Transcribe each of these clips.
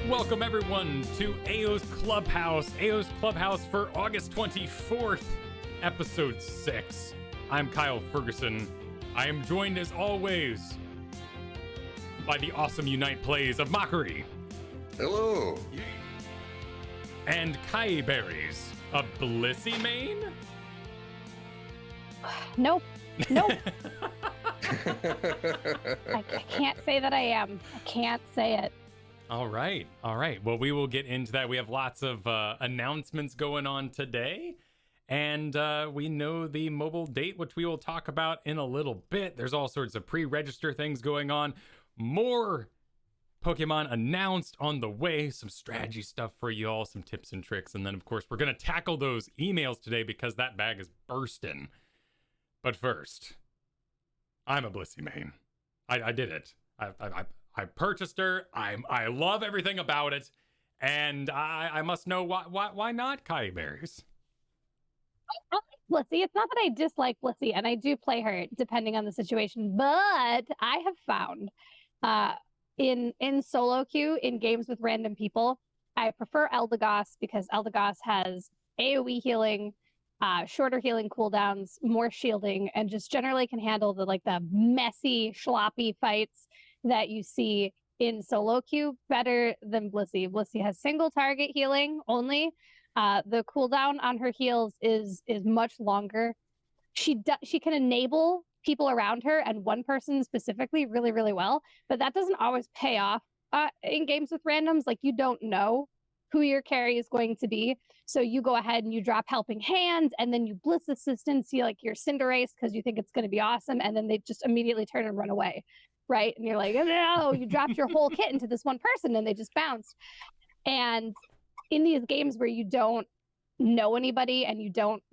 Welcome everyone to Aeos Clubhouse. Aeos Clubhouse for August 24th, episode 6. I'm Kyle Ferguson. I am joined as always by the awesome Unite plays of Mochrie. Hello. And Kiyberries, a Blissey main? Nope. I can't say that I am. I can't say it. All right. Well, we will get into that. We have lots of announcements going on today. And we know the mobile date, which we will talk about in a little bit. There's all sorts of pre-register things going on. More Pokemon announced on the way. Some strategy stuff for you all, some tips and tricks. And then, of course, we're going to tackle those emails today because that bag is bursting. But first, I'm a Blissey main. I did it. I purchased her. I love everything about it. And I must know why not Kiyberries? I like Blissey. It's not that I dislike Blissey, and I do play her depending on the situation. But I have found in solo queue, in games with random people, I prefer Eldegoss because Eldegoss has AoE healing, shorter healing cooldowns, more shielding, and just generally can handle the messy, sloppy fights that you see in solo queue better than Blissey. Blissey has single target healing only. The cooldown on her heals is much longer. She can enable people around her and one person specifically really, really well, but that doesn't always pay off in games with randoms. Like, you don't know who your carry is going to be. So you go ahead and you drop Helping Hands, and then you Bliss Assistance, you're Cinderace because you think it's going to be awesome, and then they just immediately turn and run away, right? And you're like, oh, no, you dropped your whole kit into this one person, and they just bounced. And in these games where you don't know anybody and you don't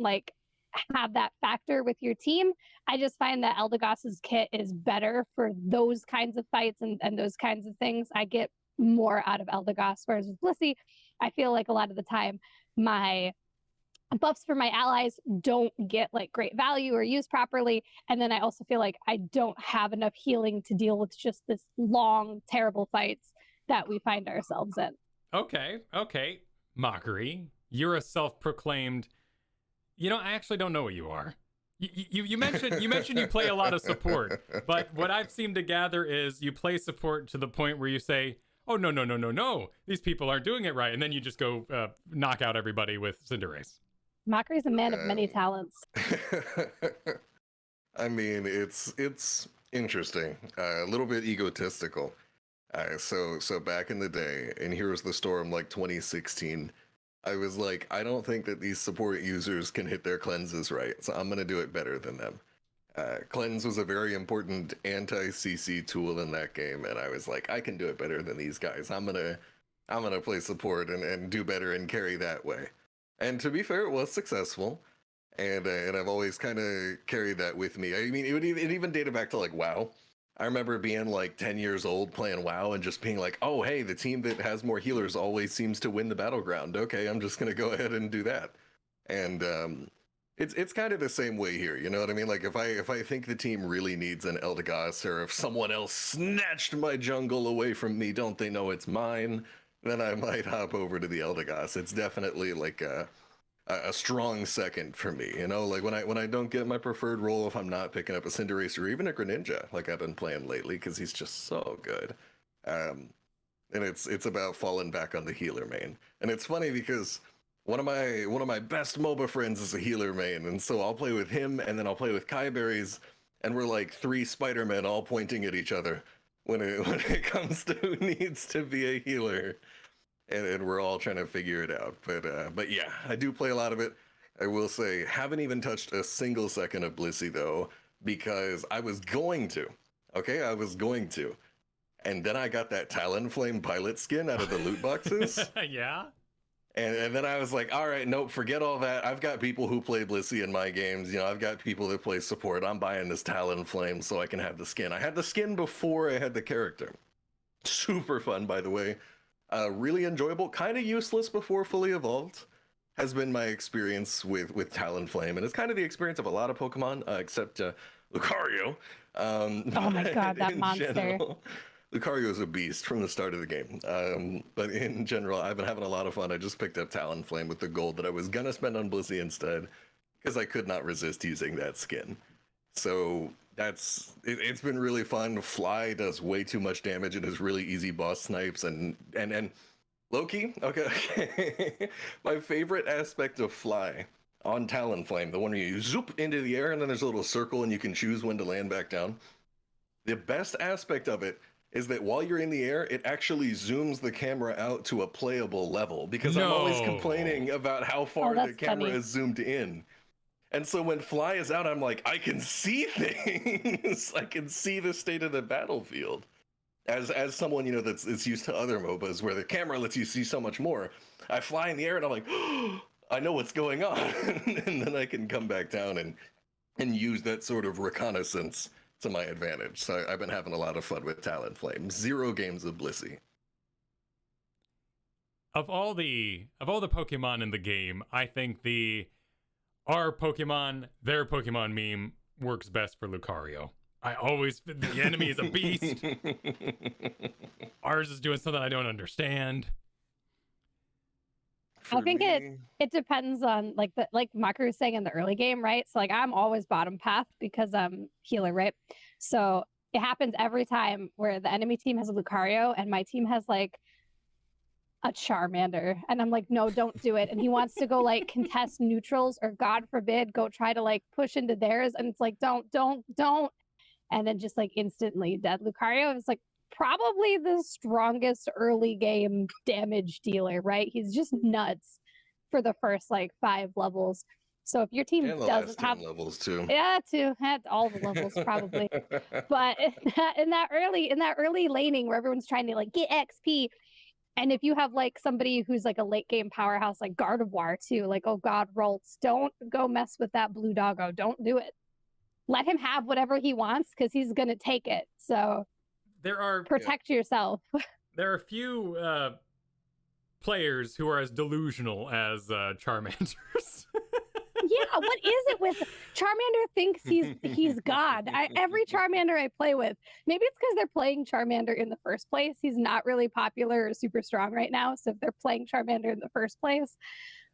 have that factor with your team, I just find that Eldegoss's kit is better for those kinds of fights and those kinds of things. I get more out of Eldegoss, whereas with Blissey, I feel like a lot of the time my buffs for my allies don't get great value or used properly, and then I also feel like I don't have enough healing to deal with just this long, terrible fights that we find ourselves in. Okay. Mochrie, you're a self-proclaimed... I actually don't know what you are. You mentioned you play a lot of support, but what I've seemed to gather is you play support to the point where you say, oh, no, these people aren't doing it right, and then you just go knock out everybody with Cinderace. Mochrie's a man of many talents. I mean, it's interesting, a little bit egotistical. So back in the day, in Heroes of the Storm, 2016, I was like, I don't think that these support users can hit their cleanses right, so I'm going to do it better than them. Cleanse was a very important anti-CC tool in that game, and I was like, I can do it better than these guys. I'm gonna play support and do better and carry that way. And to be fair, it was successful, and I've always kind of carried that with me. I mean, it even dated back to WoW. I remember being 10 years old playing WoW and just being like, oh, hey, the team that has more healers always seems to win the battleground. Okay, I'm just going to go ahead and do that. And it's kind of the same way here. You know what I mean? If I think the team really needs an Eldegoss, or if someone else snatched my jungle away from me, don't they know it's mine? Then I might hop over to the Eldegoss. It's definitely a strong second for me, when I don't get my preferred role, if I'm not picking up a Cinderace or even a Greninja like I've been playing lately, because he's just so good. And it's about falling back on the healer main. And it's funny because one of my best MOBA friends is a healer main, and so I'll play with him, and then I'll play with Kiyberries, and we're like three Spider-Men all pointing at each other when it comes to who needs to be a healer. And we're all trying to figure it out. But yeah, I do play a lot of it. I will say, haven't even touched a single second of Blissey, though, because I was going to. Okay, I was going to. And then I got that Talonflame pilot skin out of the loot boxes. Yeah? And then I was like, all right, nope, forget all that. I've got people who play Blissey in my games. I've got people that play support. I'm buying this Talonflame so I can have the skin. I had the skin before I had the character. Super fun, by the way. Really enjoyable, kind of useless before fully evolved, has been my experience with Talonflame, and it's kind of the experience of a lot of Pokemon, except Lucario. Oh my god, that monster. Lucario is a beast from the start of the game. But in general, I've been having a lot of fun. I just picked up Talonflame with the gold that I was gonna spend on Blissey instead, because I could not resist using that skin. So it's been really fun. Fly does way too much damage and is really easy boss snipes and Loki. Okay. My favorite aspect of Fly on Talonflame, the one where you zoop into the air and then there's a little circle and you can choose when to land back down. The best aspect of it is that while you're in the air, it actually zooms the camera out to a playable level, because I'm always complaining about how far the camera is zoomed in. And so when Fly is out, I'm like, I can see things. I can see the state of the battlefield. As someone, that's used to other MOBAs where the camera lets you see so much more, I fly in the air and I'm like, oh, I know what's going on. And then I can come back down and use that sort of reconnaissance to my advantage. So I've been having a lot of fun with Talonflame. 0 games of Blissey. Of all the Pokemon in the game, I think our Pokemon, their Pokemon meme works best for Lucario. The enemy is a beast. Ours is doing something I don't understand. I think it depends on like Mochrie was saying in the early game, right? So like I'm always bottom path because I'm healer, right? So it happens every time where the enemy team has a Lucario and my team has like a Charmander, and I'm like, no, don't do it. And he wants to go like contest neutrals, or God forbid, go try to like push into theirs, and it's like, don't. And then just like instantly dead. Lucario is like probably the strongest early game damage dealer, right? He's just nuts for the first like 5 levels. So if your team doesn't have levels too, had all the levels probably, but in that early laning where everyone's trying to like get XP, and if you have like somebody who's like a late game powerhouse like Gardevoir too, like, oh God, Rolts, don't go mess with that blue doggo. Don't do it. Let him have whatever he wants because he's going to take it. So protect yourself. There are few players who are as delusional as Charmanders. Yeah, what is it with Charmander thinks he's God? Every Charmander I play with, maybe it's because they're playing Charmander in the first place. He's not really popular or super strong right now. So if they're playing Charmander in the first place,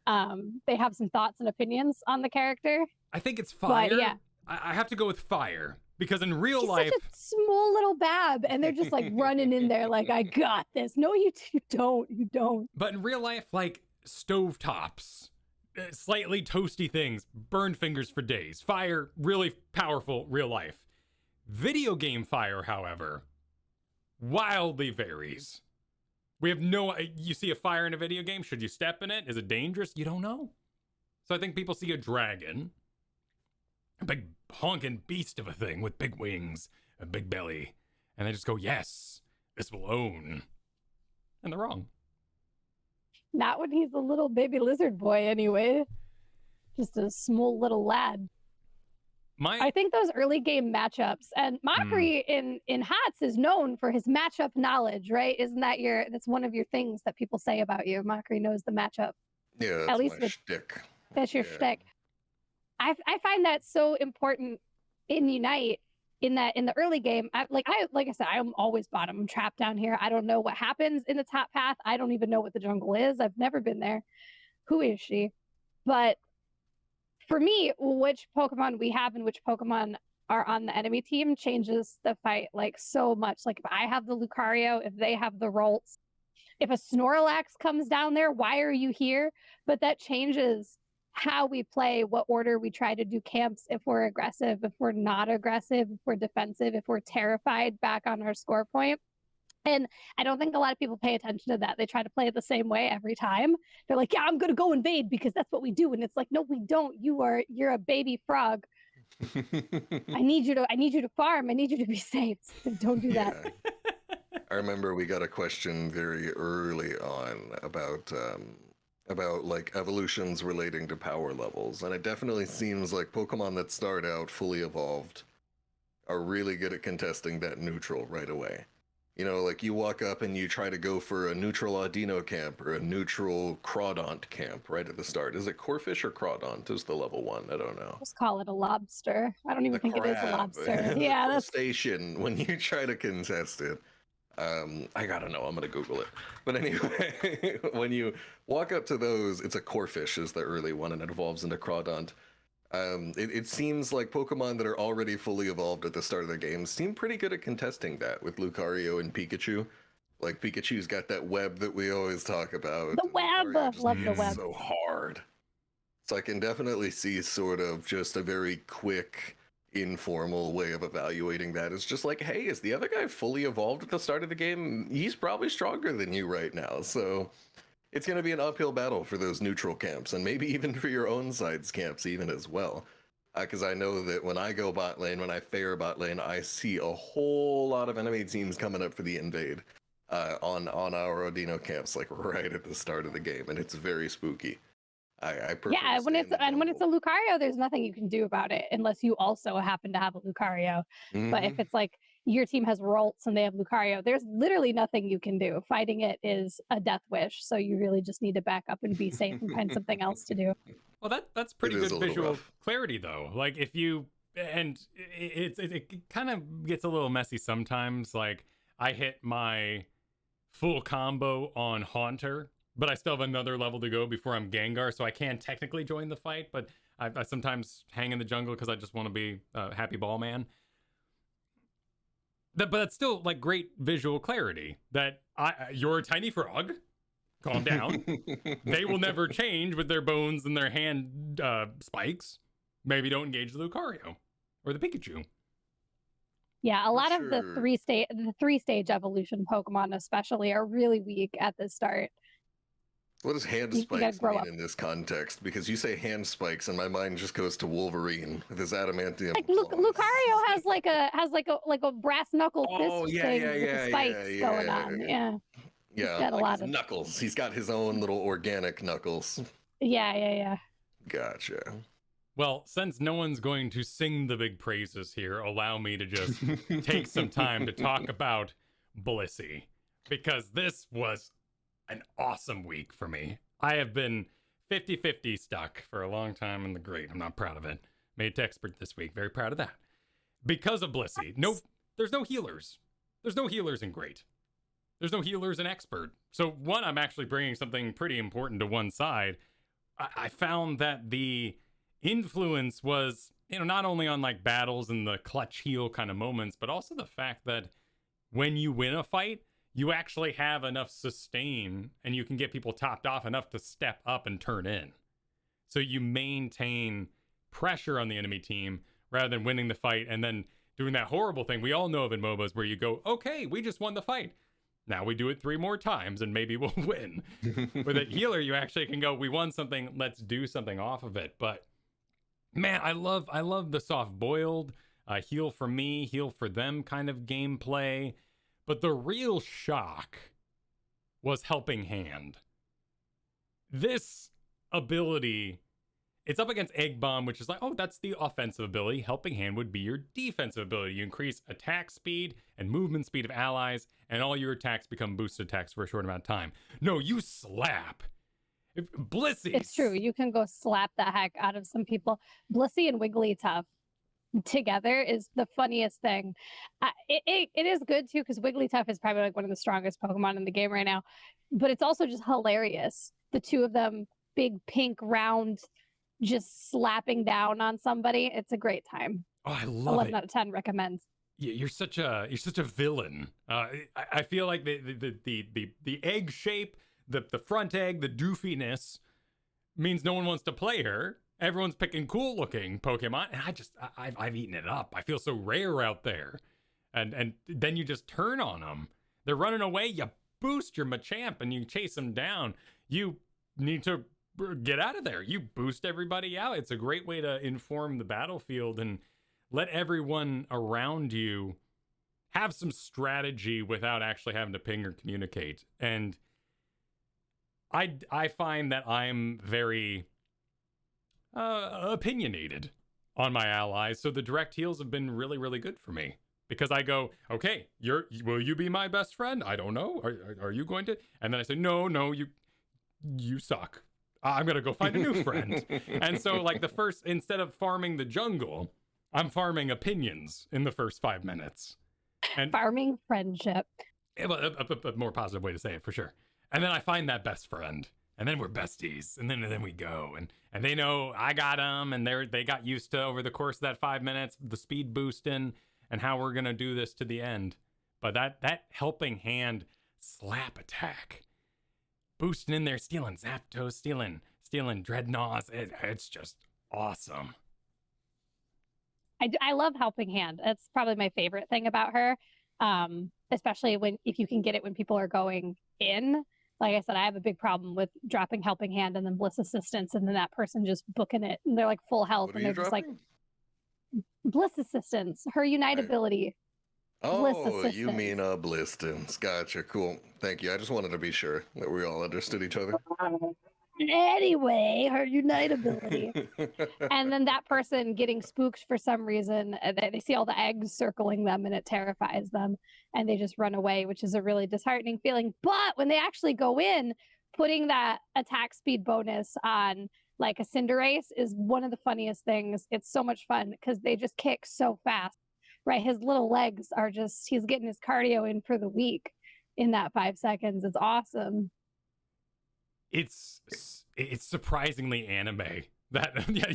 they have some thoughts and opinions on the character. I think it's fire. But yeah. I have to go with fire because in real life, such a small little bab, and they're just like running in there like, I got this. No, you don't. You don't. But in real life, like stovetops, slightly toasty things, burn fingers for days. Fire, really powerful, real life. Video game fire, however, wildly varies. We have you see a fire in a video game, should you step in it? Is it dangerous? You don't know. So I think people see a dragon, a big honking beast of a thing with big wings, a big belly, and they just go, yes, this will own. And they're wrong. Not when he's a little baby lizard boy, anyway. Just a small little lad. I think those early game matchups, and Mochrie in HOTS is known for his matchup knowledge, right? Isn't that that's one of your things that people say about you? Mochrie knows the matchup. Yeah, that's at least my shtick. That's your shtick. I find that so important in Unite. In the early game, like I said, I'm always bottom. I'm trapped down here. I don't know what happens in the top path. I don't even know what the jungle is. I've never been there. Who is she? But for me, which Pokemon we have and which Pokemon are on the enemy team changes the fight like so much. Like if I have the Lucario, if they have the Rolts, if a Snorlax comes down there, why are you here? But that changes how we play, what order we try to do camps, if we're aggressive, if we're not aggressive, if we're defensive, if we're terrified back on our score point. And I don't think a lot of people pay attention to that. They try to play it the same way every time. They're like, yeah, I'm going to go invade because that's what we do. And it's like, no, we don't. You're a baby frog. I need you to farm. I need you to be safe. So don't do that. I remember we got a question very early on about like evolutions relating to power levels, and it definitely seems like Pokemon that start out fully evolved are really good at contesting that neutral right away. You know, like you walk up and you try to go for a neutral Audino camp or a neutral Crawdont camp right at the start. Is it Corphish or Crawdont is the level 1? I don't know. Just call it a lobster. I don't even think it is a lobster. Yeah, that's station when you try to contest it. I gotta know. I'm gonna Google it. But anyway, when you walk up to those, it's a Corphish is the early one, and it evolves into Crawdont. It seems like Pokemon that are already fully evolved at the start of the game seem pretty good at contesting that with Lucario and Pikachu. Like Pikachu's got that web that we always talk about. The web! Lucario just Love the hits web. so hard. So I can definitely see sort of just a very quick, informal way of evaluating that. It's just like, hey, is the other guy fully evolved at the start of the game? He's probably stronger than you right now. So it's going to be an uphill battle for those neutral camps, and maybe even for your own side's camps even as well. Because I know that when I go bot lane, when I fare bot lane, I see a whole lot of enemy teams coming up for the invade on our Odino camps, like right at the start of the game, and it's very spooky. I prefer Yeah, to when stay it's in the when it's a jungle. Lucario, there's nothing you can do about it unless you also happen to have a Lucario. But if Mhm. it's like your team has Ralts and they have Lucario, there's literally nothing you can do. Fighting it is a death wish, so you really just need to back up and be safe and find something else to do. Well, that's It pretty is good a little visual rough. clarity, though. Like if you and it kind of gets a little messy sometimes. Like I hit my full combo on Haunter, but I still have another level to go before I'm Gengar, so I can technically join the fight. But I sometimes hang in the jungle because I just want to be a happy ball man. But that's still like great visual clarity. That you're a tiny frog. Calm down. They will never change with their bones and their hand spikes. Maybe don't engage the Lucario or the Pikachu. Yeah, a For lot of the sure. three-stage evolution Pokemon especially are really weak at the start. What does hand You gotta spikes grow mean up. in this context? Because you say hand spikes, and my mind just goes to Wolverine with his adamantium Like claws. Lucario has like a brass knuckle Oh fist yeah, thing yeah, with the yeah, yeah, spikes going on. yeah. Yeah, he's Yeah, got a like lot his of knuckles. He's got his own little organic knuckles. yeah. Gotcha. Well, since no one's going to sing the big praises here, allow me to just take some time to talk about Blissey, because this was an awesome week for me. I have been 50-50 stuck for a long time in the great. I'm not proud of it. Made it to expert this week. Very proud of that. Because of Blissey. No, there's no healers. There's no healers in great. There's no healers in expert. So one, I'm actually bringing something pretty important to one side. I found that the influence was, not only on like battles and the clutch heal kind of moments, but also the fact that when you win a fight, you actually have enough sustain and you can get people topped off enough to step up and turn in. So you maintain pressure on the enemy team rather than winning the fight and then doing that horrible thing we all know of in MOBAs where you go, okay, we just won the fight. Now we do it 3 more times and maybe we'll win. With a healer, you actually can go, we won something, let's do something off of it. But man, I love the soft boiled, heal for me, heal for them kind of gameplay. But the real shock was Helping Hand. This ability, it's up against Egg Bomb, which is like, oh, that's the offensive ability. Helping Hand would be your defensive ability. You increase attack speed and movement speed of allies, and all your attacks become boosted attacks for a short amount of time. No, you slap. Blissey. It's true. You can go slap the heck out of some people. Blissey and Wigglytuff together is the funniest thing. It is good too because Wigglytuff is probably like one of the strongest Pokemon in the game right now, but it's also just hilarious. The two of them, big pink round, just slapping down on somebody. It's a great time. Oh, I love 11 it. out of 10 recommends. You're such a villain. I feel like the egg shape, the front egg, the doofiness means no one wants to play her. Everyone's picking cool looking Pokemon, and I've eaten it up. I feel so rare out there, and then you just turn on them. They're running away. You boost your Machamp and you chase them down. You need to get out of there. You boost everybody out. It's a great way to inform the battlefield and let everyone around you have some strategy without actually having to ping or communicate. And I find that I'm very opinionated on my allies, so the direct heals have been really, really good for me because I go, okay, will you be my best friend? I don't know. Are you going to? And then I say, no, you suck. I'm gonna go find a new friend. And so like instead of farming the jungle, I'm farming opinions in the first 5 minutes. And Farming friendship. A more positive way to say it, for sure. And then I find that best friend, and then we're besties, and then we go, and they know I got them, and they got used to, over the course of that 5 minutes, the speed boosting and how we're gonna do this to the end. But that helping hand slap attack, boosting in there, stealing Zapdos, stealing Dreadnoughts, it's just awesome. I love helping hand. That's probably my favorite thing about her. Especially if you can get it when people are going in. Like I said, I have a big problem with dropping helping hand and then Bliss assistance, and then that person just booking it and they're like full health, What and are you they're just like dropping? Bliss assistance, her unite ability. Bliss Oh, you mean assistance. Blistons. Gotcha. Cool. Thank you. I just wanted to be sure that we all understood each other. Anyway, her unite ability. And then that person getting spooked for some reason, they see all the eggs circling them and it terrifies them, and they just run away, which is a really disheartening feeling. But when they actually go in, putting that attack speed bonus on like a Cinderace is one of the funniest things. It's so much fun because they just kick so fast, right? His little legs are just, he's getting his cardio in for the week in that 5 seconds. It's awesome. It's surprisingly anime, that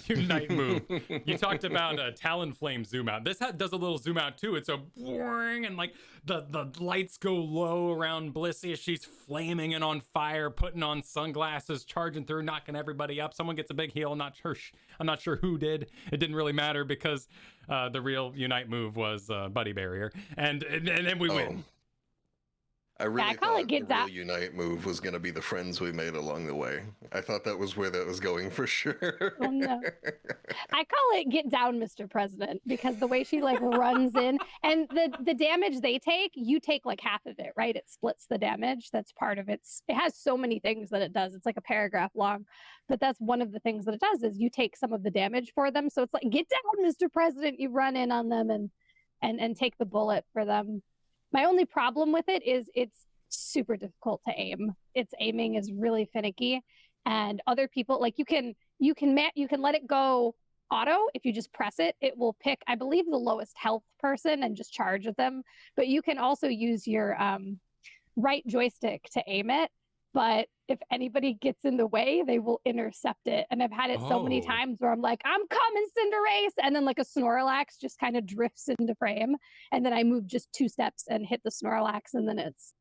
unite move. You talked about Talonflame zoom out. This does a little zoom out too. It's a boing, and like the lights go low around Blissey as she's flaming and on fire, putting on sunglasses, charging through, knocking everybody up. Someone gets a big heal. I'm not sure who did. It didn't really matter because the real unite move was Buddy Barrier, and then we win. I really call thought it the get real that. unite move was going to be the friends we made along the way. I thought that was where that was going for sure. Oh no. I call it get down, Mr. President, because the way she like runs in, and the damage they take, you take like half of it, right? It splits the damage. That's part of it has so many things that it does. It's like a paragraph long, but that's one of the things that it does is you take some of the damage for them. So it's like, get down, Mr. President. You run in on them and take the bullet for them. My only problem with it is it's super difficult to aim. Its aiming is really finicky, and other people like you can let it go auto. If you just press it, it will pick, I believe, the lowest health person and just charge at them. But you can also use your right joystick to aim it. But if anybody gets in the way, they will intercept it. And I've had it so many times where I'm like, I'm coming, Cinderace. And then like a Snorlax just kind of drifts into frame. And then I move just 2 steps and hit the Snorlax, and then it's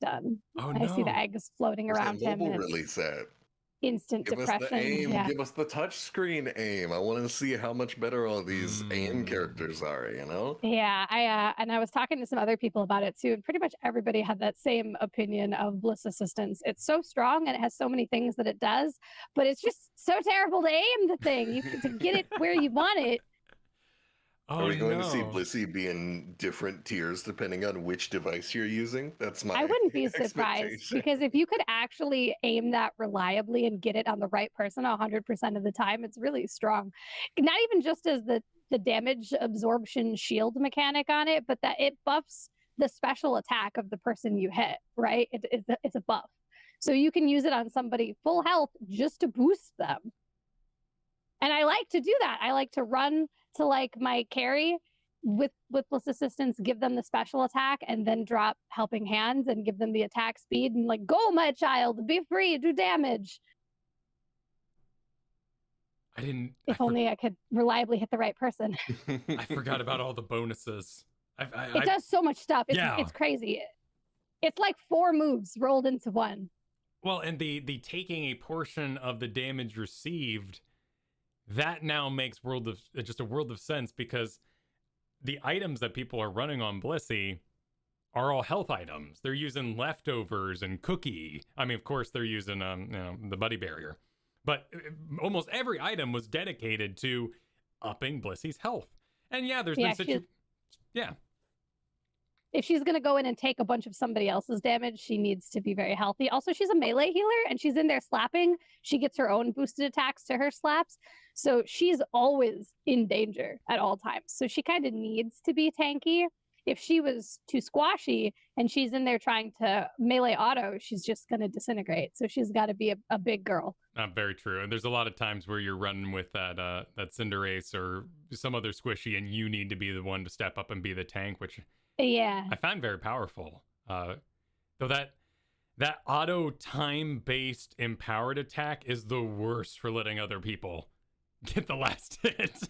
done. Oh, I see the no. eggs floating Where's around that him. mobile And it's release at? instant Give us depression. the aim. Yeah. Give us the touchscreen aim. I want to see how much better all these aim characters are, you know? Yeah, I was talking to some other people about it too, and pretty much everybody had that same opinion of Bliss Assistance. It's so strong and it has so many things that it does, but it's just so terrible to aim the thing. You to get it where you want it. Are we going to see Blissey be in different tiers depending on which device you're using? That's my I wouldn't be surprised, expectation. because if you could actually aim that reliably and get it on the right person 100% of the time, it's really strong. Not even just as the damage absorption shield mechanic on it, but that it buffs the special attack of the person you hit, right? It's a buff. So you can use it on somebody full health just to boost them. And I like to do that. I like to run to like my carry with Bliss Assistance, give them the special attack, and then drop helping hands and give them the attack speed and like, go, my child, be free, do damage. If only I could reliably hit the right person. I forgot about all the bonuses. It does so much stuff. It's crazy. It's like 4 moves rolled into one. Well, and the taking a portion of the damage received, that now makes just a world of sense, because the items that people are running on Blissey are all health items. They're using leftovers and cookie. I mean, of course, they're using the Buddy Barrier, but almost every item was dedicated to upping Blissey's health. And yeah, there's been if she's going to go in and take a bunch of somebody else's damage, she needs to be very healthy. Also, she's a melee healer and she's in there slapping. She gets her own boosted attacks to her slaps. So she's always in danger at all times. So she kind of needs to be tanky. If she was too squashy and she's in there trying to melee auto, she's just going to disintegrate. So she's got to be a big girl. Very true. And there's a lot of times where you're running with that Cinderace or some other squishy, and you need to be the one to step up and be the tank, which Yeah. I find very powerful. Though that auto time-based empowered attack is the worst for letting other people get the last hit.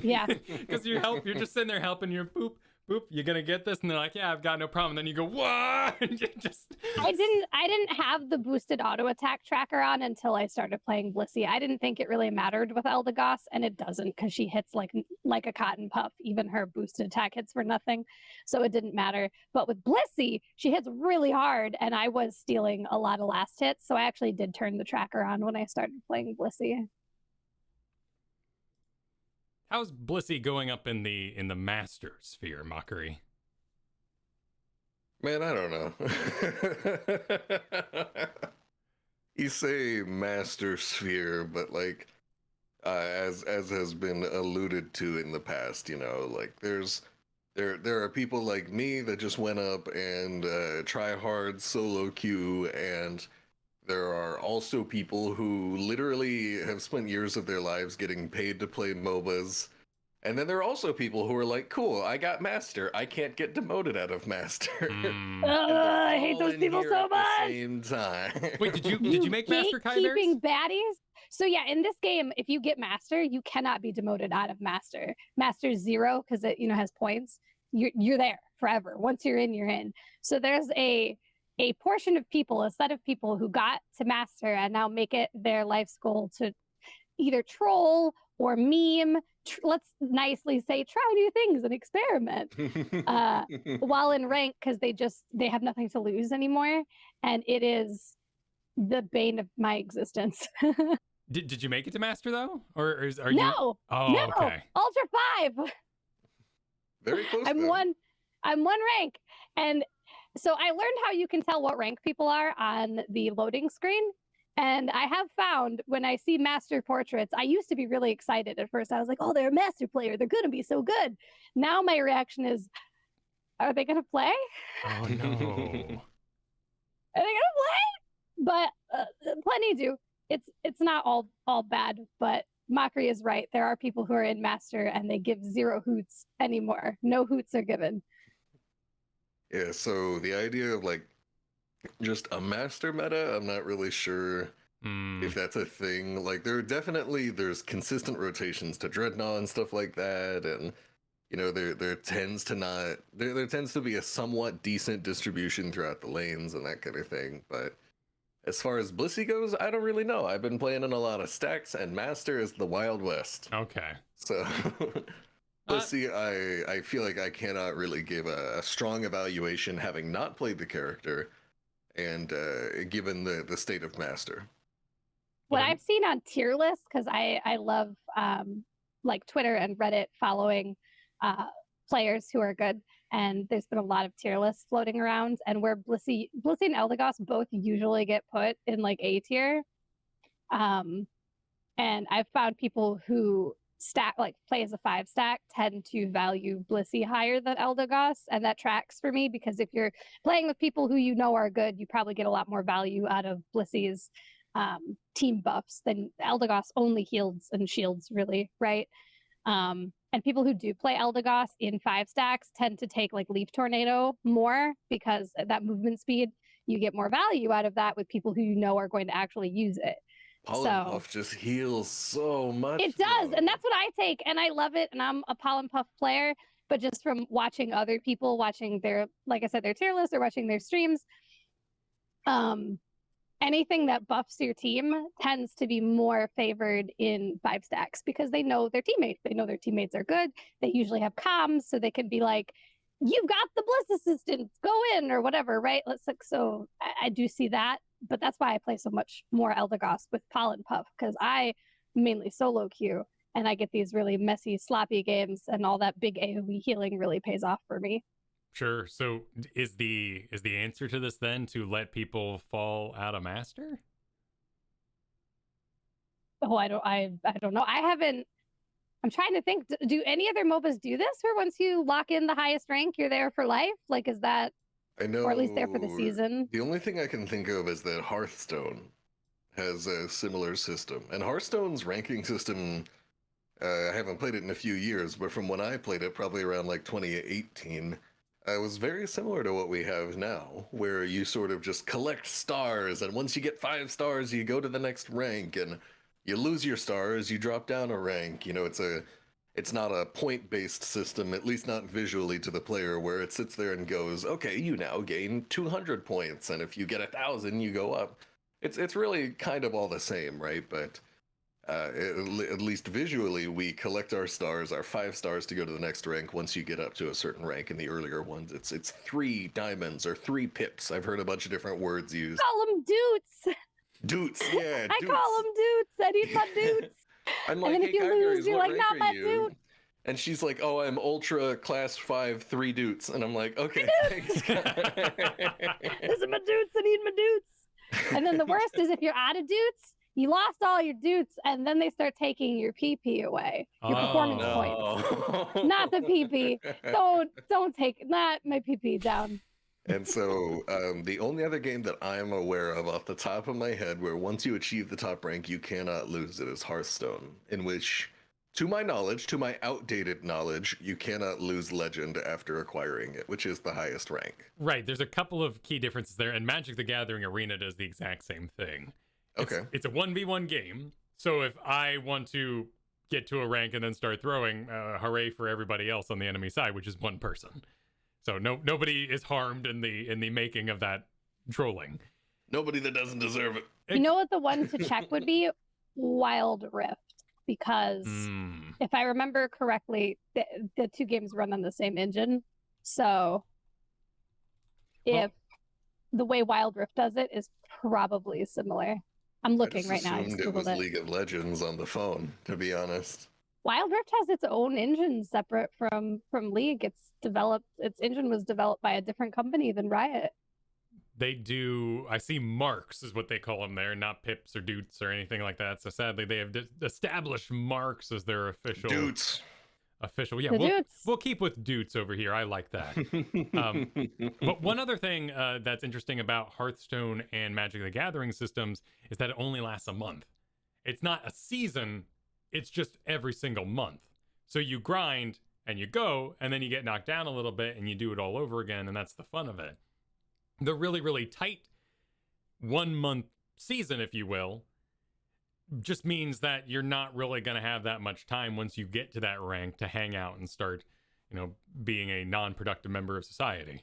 Yeah. Because you're just sitting there helping, you're boop, boop, you're gonna get this, and they're like, yeah, I've got no problem. And then you go, what? I didn't have the boosted auto attack tracker on until I started playing Blissey. I didn't think it really mattered with Eldegoss, and it doesn't, because she hits like a cotton puff. Even her boosted attack hits for nothing, so it didn't matter. But with Blissey, she hits really hard, and I was stealing a lot of last hits, so I actually did turn the tracker on when I started playing Blissey. How's Blissey going up in the master sphere, Mochrie? Man, I don't know. You say master sphere, but like as has been alluded to in the past, like there are people like me that just went up and try hard solo queue, and there are also people who literally have spent years of their lives getting paid to play MOBAs. And then there are also people who are like, cool, I got master. I can't get demoted out of master. I hate those people so much. At the same time. Wait, did you make master, Kiyberries? Keeping baddies. So yeah, in this game, if you get master, you cannot be demoted out of master. Master's 0 because it has points. You're there forever. Once you're in, you're in. So there's a portion of people, a set of people who got to master and now make it their life's goal to either troll or meme, let's nicely say, try new things and experiment while in rank, because they have nothing to lose anymore, and it is the bane of my existence. Did you make it to master though, or are you? No, okay. Ultra 5. Very close. I'm one rank, and so I learned how you can tell what rank people are on the loading screen. And I have found when I see master portraits, I used to be really excited at first. I was like, oh, they're a master player. They're going to be so good. Now my reaction is, are they going to play? Oh, no. Are they going to play? But plenty do. It's not all bad, but Mochrie is right. There are people who are in master and they give 0 hoots anymore. No hoots are given. Yeah, so the idea of like just a master meta, I'm not really sure if that's a thing. Like there's consistent rotations to Dreadnought and stuff like that, and there tends to be a somewhat decent distribution throughout the lanes and that kind of thing. But as far as Blissey goes, I don't really know. I've been playing in a lot of stacks, and master is the Wild West. Okay. So Blissey, I feel like I cannot really give a strong evaluation having not played the character. And given the state of master, what I've seen on tier lists, because I love like Twitter and Reddit following players who are good, and there's been a lot of tier lists floating around, and where Blissey and Eldegoss both usually get put in like A tier, and I've found people who play as a 5 stack tend to value Blissey higher than Eldegoss, and that tracks for me, because if you're playing with people who are good, you probably get a lot more value out of Blissey's team buffs than Eldegoss only heals and shields, really, right? And people who do play Eldegoss in 5 stacks tend to take like Leaf Tornado more, because that movement speed, you get more value out of that with people who are going to actually use it. Pollen Puff just heals so much. It does, and that's what I take, and I love it, and I'm a Pollen Puff player, but just from watching other people, watching their, like I said, their tier list or watching their streams, anything that buffs your team tends to be more favored in 5 stacks, because they know their teammates. They know their teammates are good. They usually have comms, so they can be like, you've got the Bliss assistant, go in, or whatever, right? So I do see that. But that's why I play so much more Eldegoss with Pollen Puff, because I mainly solo queue, and I get these really messy, sloppy games, and all that big AoE healing really pays off for me. Sure. So is the answer to this then to let people fall out of master? Oh, I don't know. I'm trying to think. Do any other MOBAs do this, where once you lock in the highest rank, you're there for life? Like, is that? I know, or at least there for the season. The only thing I can think of is that Hearthstone has a similar system. And Hearthstone's ranking system, I haven't played it in a few years, but from when I played it, probably around like 2018, It was very similar to what we have now, where you sort of just collect stars, and once you get 5 stars, you go to the next rank, and you lose your stars, you drop down a rank. It's not a point-based system, at least not visually to the player, where it sits there and goes, okay, you now gain 200 points, and if you get 1,000, you go up. It's really kind of all the same, right? But at least visually, we collect our stars, our 5 stars to go to the next rank. Once you get up to a certain rank in the earlier ones, it's 3 diamonds or 3 pips. I've heard a bunch of different words used. Call them doots. Doots, yeah. I call them doots. I need my doots. I'm like, And then hey, if you Kiyberries, lose, you're what like, rank not are my you? dude. And she's like, oh, I'm ultra class 5, 3 doots. And I'm like, okay, thanks. These are my doots. I need my doots. And then the worst is if you're out of doots, you lost all your doots, and then they start taking your PP away, your performance points, not the PP. Don't take not my PP down. And so the only other game that I'm aware of off the top of my head where once you achieve the top rank, you cannot lose it is Hearthstone, in which, to my knowledge, to my outdated knowledge, you cannot lose Legend after acquiring it, which is the highest rank. Right. There's a couple of key differences there, and Magic the Gathering Arena does the exact same thing. Okay. It's a 1v1 game. So if I want to get to a rank and then start throwing, hooray for everybody else on the enemy side, which is one person. So nobody is harmed in the making of that trolling. Nobody that doesn't deserve it. You know what the one to check would be? Wild Rift. Because if I remember correctly, the 2 games run on the same engine. So if the way Wild Rift does it is probably similar. I'm looking right now. I just it was Googled it. League of Legends on the phone, to be honest. Wild Rift has its own engine separate from League. Its engine was developed by a different company than Riot. They do, I see marks is what they call them there, not pips or doots or anything like that. So sadly, they have established marks as their official. Doots. Official, yeah. We'll keep with doots over here. I like that. But one other thing that's interesting about Hearthstone and Magic the Gathering systems is that it only lasts a month. It's not a season. It's just every single month. So you grind and you go, and then you get knocked down a little bit and you do it all over again, and that's the fun of it. The really, really tight 1 month season, if you will, just means that you're not really going to have that much time once you get to that rank to hang out and start, being a non-productive member of society.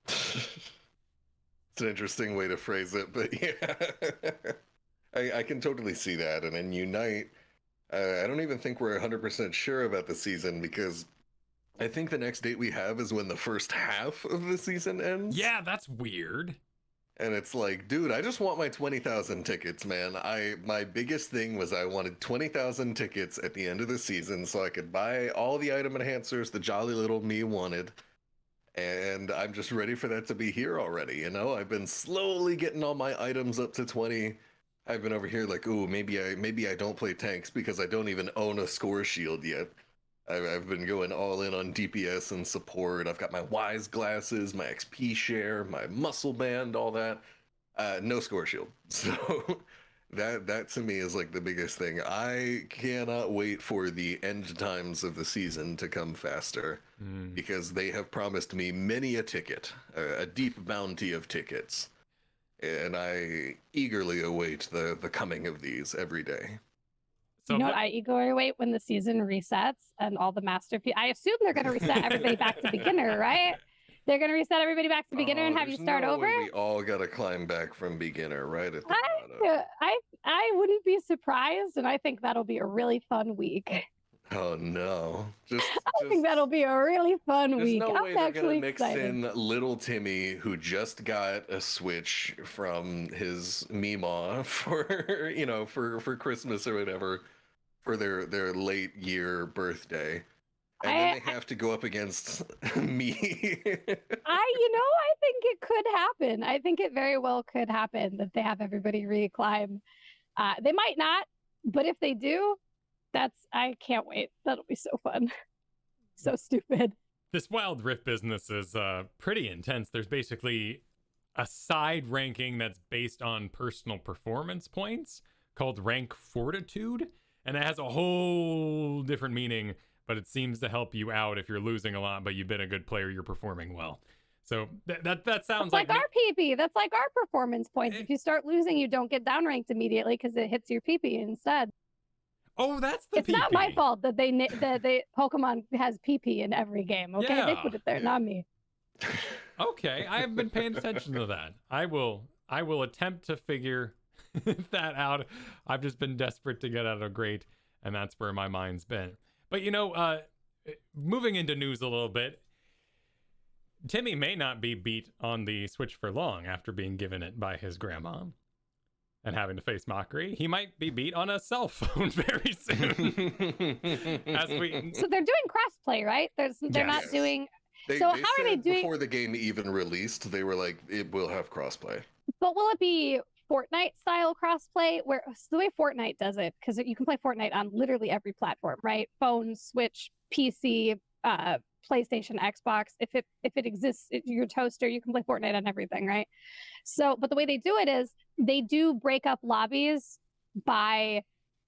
It's an interesting way to phrase it, but yeah, I can totally see that. And in Unite, I don't even think we're 100% sure about the season because I think the next date we have is when the first half of the season ends. Yeah, that's weird. And it's like, dude, I just want my 20,000 tickets, man. My biggest thing was I wanted 20,000 tickets at the end of the season so I could buy all the item enhancers the jolly little me wanted. And I'm just ready for that to be here already, I've been slowly getting all my items up to 20. I've been over here like, ooh, maybe I don't play tanks because I don't even own a score shield yet. I've been going all in on DPS and support. I've got my Wise glasses, my XP share, my muscle band, all that. No score shield. So that to me is like the biggest thing. I cannot wait for the end times of the season to come faster because they have promised me many a ticket, a deep bounty of tickets. And I eagerly await the coming of these every day. So, what I eagerly await when the season resets and all the masterpiece. I assume they're going to reset everybody back to beginner, right? They're going to reset everybody back to beginner and have you start over. We all got to climb back from beginner, right? At the bottom. I wouldn't be surprised, and I think that'll be a really fun week. Oh no! I think that'll be a really fun week. No I'm way they're actually gonna mix in little Timmy, who just got a Switch from his Meemaw for Christmas or whatever, for their late year birthday, and then they have to go up against me. I think it could happen. I think it very well could happen that they have everybody reclimb. They might not, but if they do, I can't wait. That'll be so fun. So stupid. This Wild Rift business is pretty intense. There's basically a side ranking that's based on personal performance points called Rank Fortitude. And it has a whole different meaning but it seems to help you out if you're losing a lot, but you've been a good player, you're performing well. So that sounds It's like our PP. That's like our performance points. If you start losing, you don't get downranked immediately because it hits your PP instead. Oh, that's the PP. It's not my fault that they Pokemon has PP in every game. Okay, Yeah. they put it there, not me. Okay, I have been paying attention to that. I will attempt to figure that out. I've just been desperate to get out of grade, and that's where my mind's been. But moving into news a little bit, Timmy may not be beat on the Switch for long after being given it by his grandma and having to face Mochrie. He might be beat on a cell phone very soon. So they're doing crossplay, right? They're not doing. So how are they doing? Before the game even released, they were like, it will have crossplay. But will it be Fortnite style crossplay? So the way Fortnite does it, because you can play Fortnite on literally every platform, right? Phone, Switch, PC, PlayStation, Xbox. If it exists, your toaster, you can play Fortnite on everything, right? So, but the way they do it is they do break up lobbies by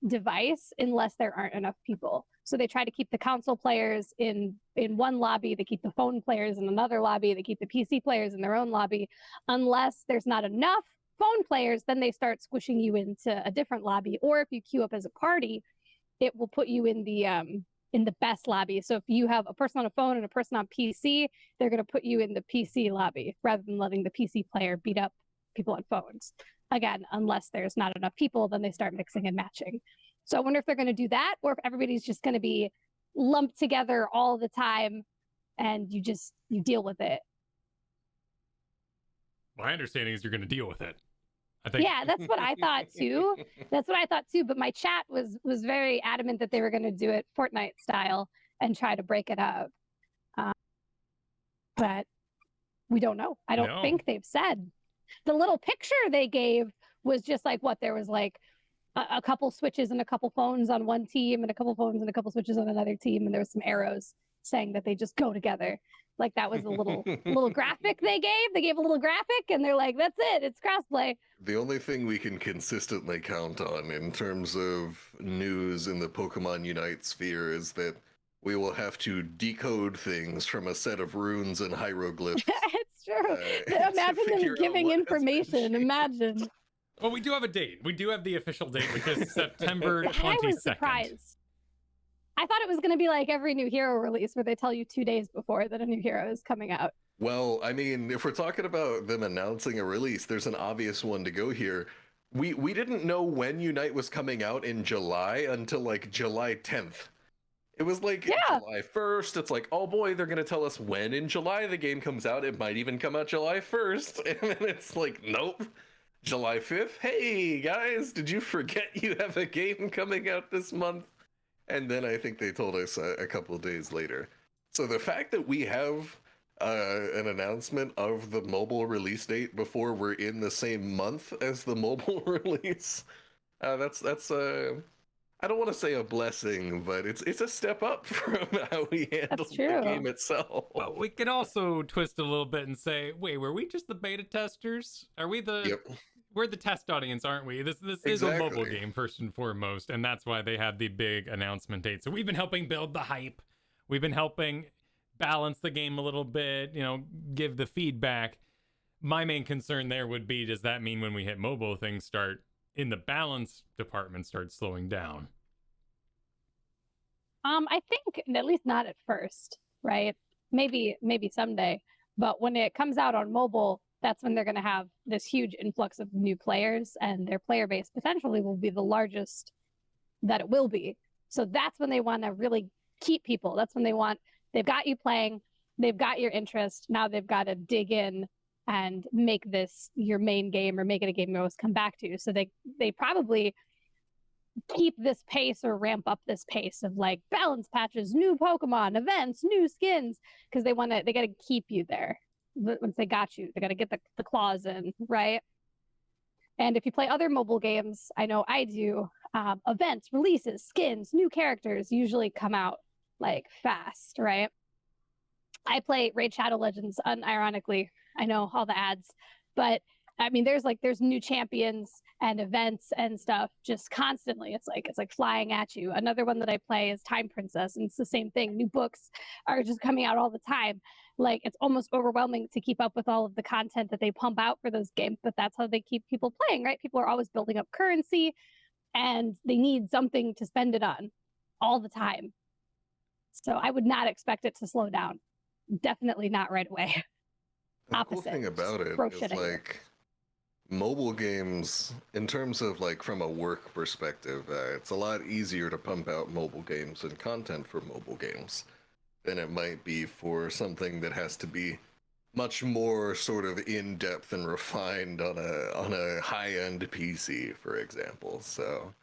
device unless there aren't enough people. So they try to keep the console players in one lobby, they keep the phone players in another lobby, they keep the PC players in their own lobby. Unless there's not enough phone players, then they start squishing you into a different lobby. Or if you queue up as a party, it will put you in the best lobby. So if you have a person on a phone and a person on PC, they're going to put you in the PC lobby rather than letting the PC player beat up people on phones. Again, unless there's not enough people, then they start mixing and matching. So I wonder if they're going to do that, or if everybody's just going to be lumped together all the time and you deal with it. My understanding is you're going to deal with it. I think. Yeah, that's what I thought too. But my chat was very adamant that they were going to do it Fortnite style and try to break it up. But we don't know. I don't think they've said. The little picture they gave was just like what there was like a couple switches and a couple phones on one team and a couple phones and a couple switches on another team, and there was some arrows saying that they just go together. Like that was a little graphic they gave. They gave a little graphic and they're like, that's it. It's crossplay. The only thing we can consistently count on in terms of news in the Pokemon Unite sphere is that we will have to decode things from a set of runes and hieroglyphs. It's true. Imagine them giving information. Imagine. Well, we do have a date. We do have the official date, which is September 22nd. I was surprised. I thought it was going to be like every new hero release where they tell you 2 days before that a new hero is coming out. Well, I mean, if we're talking about them announcing a release, there's an obvious one to go here. We didn't know when Unite was coming out in July until like July 10th. It was like July 1st. It's like, oh boy, they're going to tell us when in July the game comes out. It might even come out July 1st. And then it's like, nope. July 5th. Hey guys, did you forget you have a game coming out this month? And then I think they told us a couple of days later. So the fact that we have an announcement of the mobile release date before we're in the same month as the mobile release, that's I don't want to say a blessing, but it's a step up from how we handled the game itself. Well, we can also twist a little bit and say, wait, were we just the beta testers? Are we the... Yep. We're the test audience, aren't we? This is a mobile game first and foremost, and that's why they have the big announcement date. So we've been helping build the hype. We've been helping balance the game a little bit, give the feedback. My main concern there would be, does that mean when we hit mobile, things start in the balance department start slowing down? I think at least not at first, right? Maybe someday, but when it comes out on mobile, that's when they're going to have this huge influx of new players, and their player base potentially will be the largest that it will be. So that's when they want to really keep people. That's when they've got you playing, they've got your interest. Now they've got to dig in and make this your main game, or make it a game you always come back to. So they probably keep this pace or ramp up this pace of like balance patches, new Pokemon, events, new skins, because they got to keep you there. Once they got you, they got to get the claws in, right? And if you play other mobile games, I know I do, events, releases, skins, new characters usually come out like fast, right? I play Raid Shadow Legends unironically. I know all the ads, but I mean, there's new champions and events and stuff just constantly. It's like flying at you. Another one that I play is Time Princess, and it's the same thing. New books are just coming out all the time. Like, it's almost overwhelming to keep up with all of the content that they pump out for those games, but that's how they keep people playing, right? People are always building up currency, and they need something to spend it on all the time. So I would not expect it to slow down. Definitely not right away. The Opposite. cool thing about it throw is shit at you. like mobile games, in terms of like from a work perspective, it's a lot easier to pump out mobile games and content for mobile games than it might be for something that has to be much more sort of in depth and refined on a high end PC, for example. So,